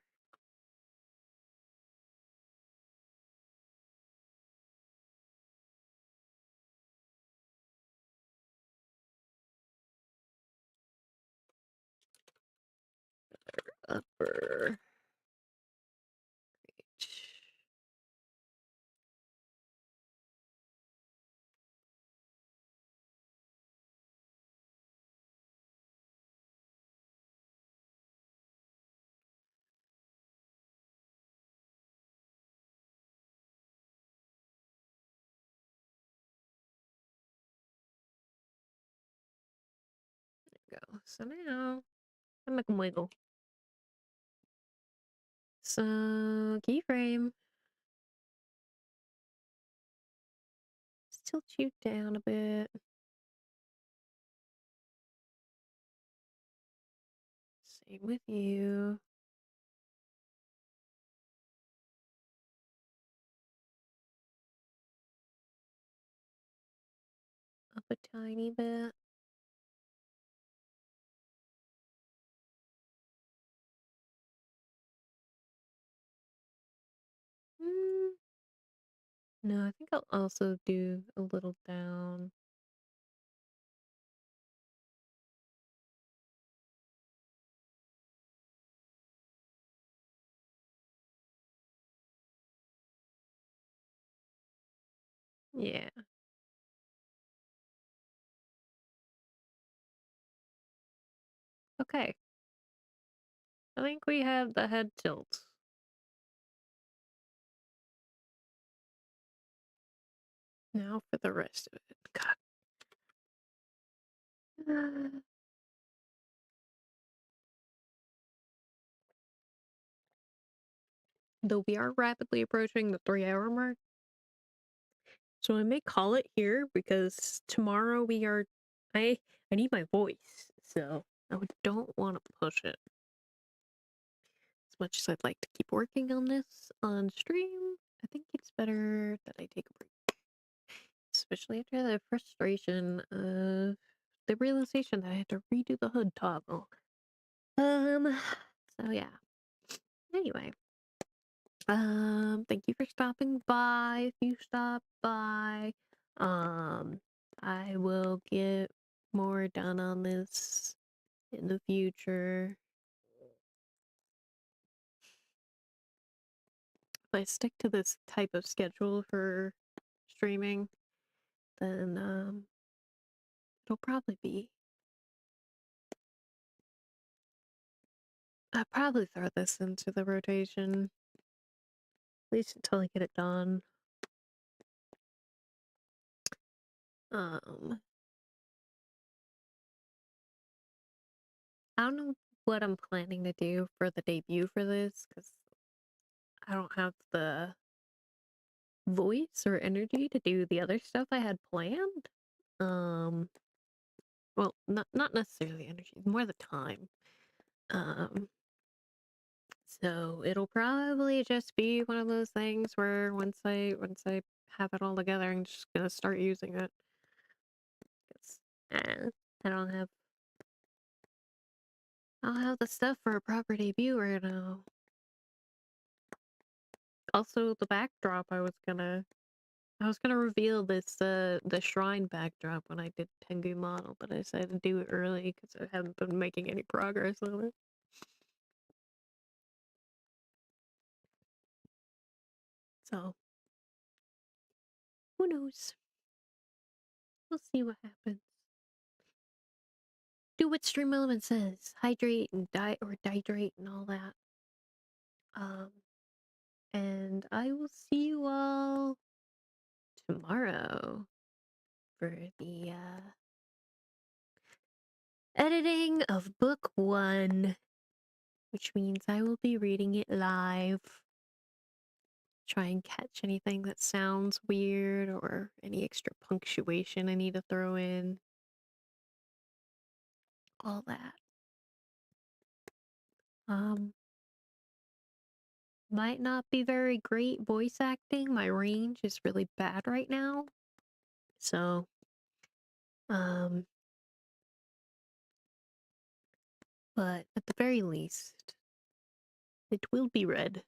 Upper. Go. So now I make them wiggle. So keyframe. Tilt you down a bit. Same with you. Up a tiny bit. No, I think I'll also do a little down. Yeah. Okay. I think we have the head tilt. Now for the rest of it. God. Though we are rapidly approaching the 3-hour mark. So I may call it here because tomorrow we are I need my voice, so I don't want to push it. As much as I'd like to keep working on this on stream, I think it's better that I take a break. Especially after the frustration of the realization that I had to redo the hood toggle. So yeah. Anyway. Thank you for stopping by. If you stop by, I will get more done on this in the future. If I stick to this type of schedule for streaming, then it'll probably be. I'll probably throw this into the rotation, at least until I get it done. I don't know what I'm planning to do for the debut for this, because I don't have the voice or energy to do the other stuff I had planned. Well, not necessarily energy, more the time. Um, so it'll probably just be one of those things where once I have it all together, I'm just gonna start using it. 'Cause, I don't have the stuff for a proper debut right now. Also, the backdrop I was gonna reveal this the shrine backdrop when I did Tengu model, but I decided to do it early because I haven't been making any progress on it. So who knows? we'll see what happens. Do what Stream Element says. Hydrate and dehydrate and all that. And I will see you all tomorrow for the editing of book 1, which means I will be reading it live. Try and catch anything that sounds weird or any extra punctuation I need to throw in. All that. Might not be very great voice acting. My range is really bad right now. So, but at the very least, it will be read.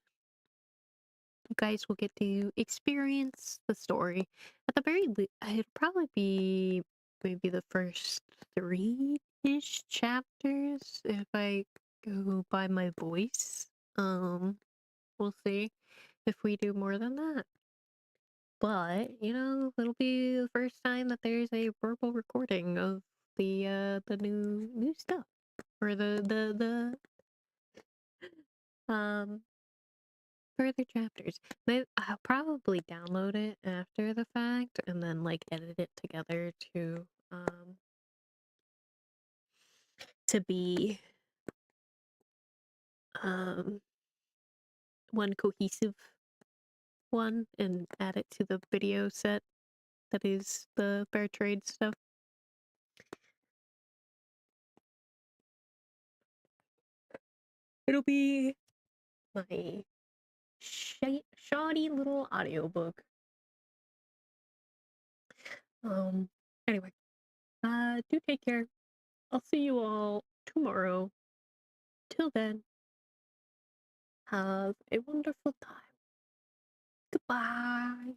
You guys will get to experience the story. At the very least, it'd probably be maybe the first 3-ish chapters if I go by my voice. We'll see if we do more than that. But, it'll be the first time that there's a verbal recording of the new stuff. Or the further chapters. Maybe I'll probably download it after the fact and then edit it together to be one cohesive one and add it to the video set that is the fair trade stuff. It'll be my shoddy little audiobook. Anyway, do take care. I'll see you all tomorrow. Till then, have a wonderful time. Goodbye.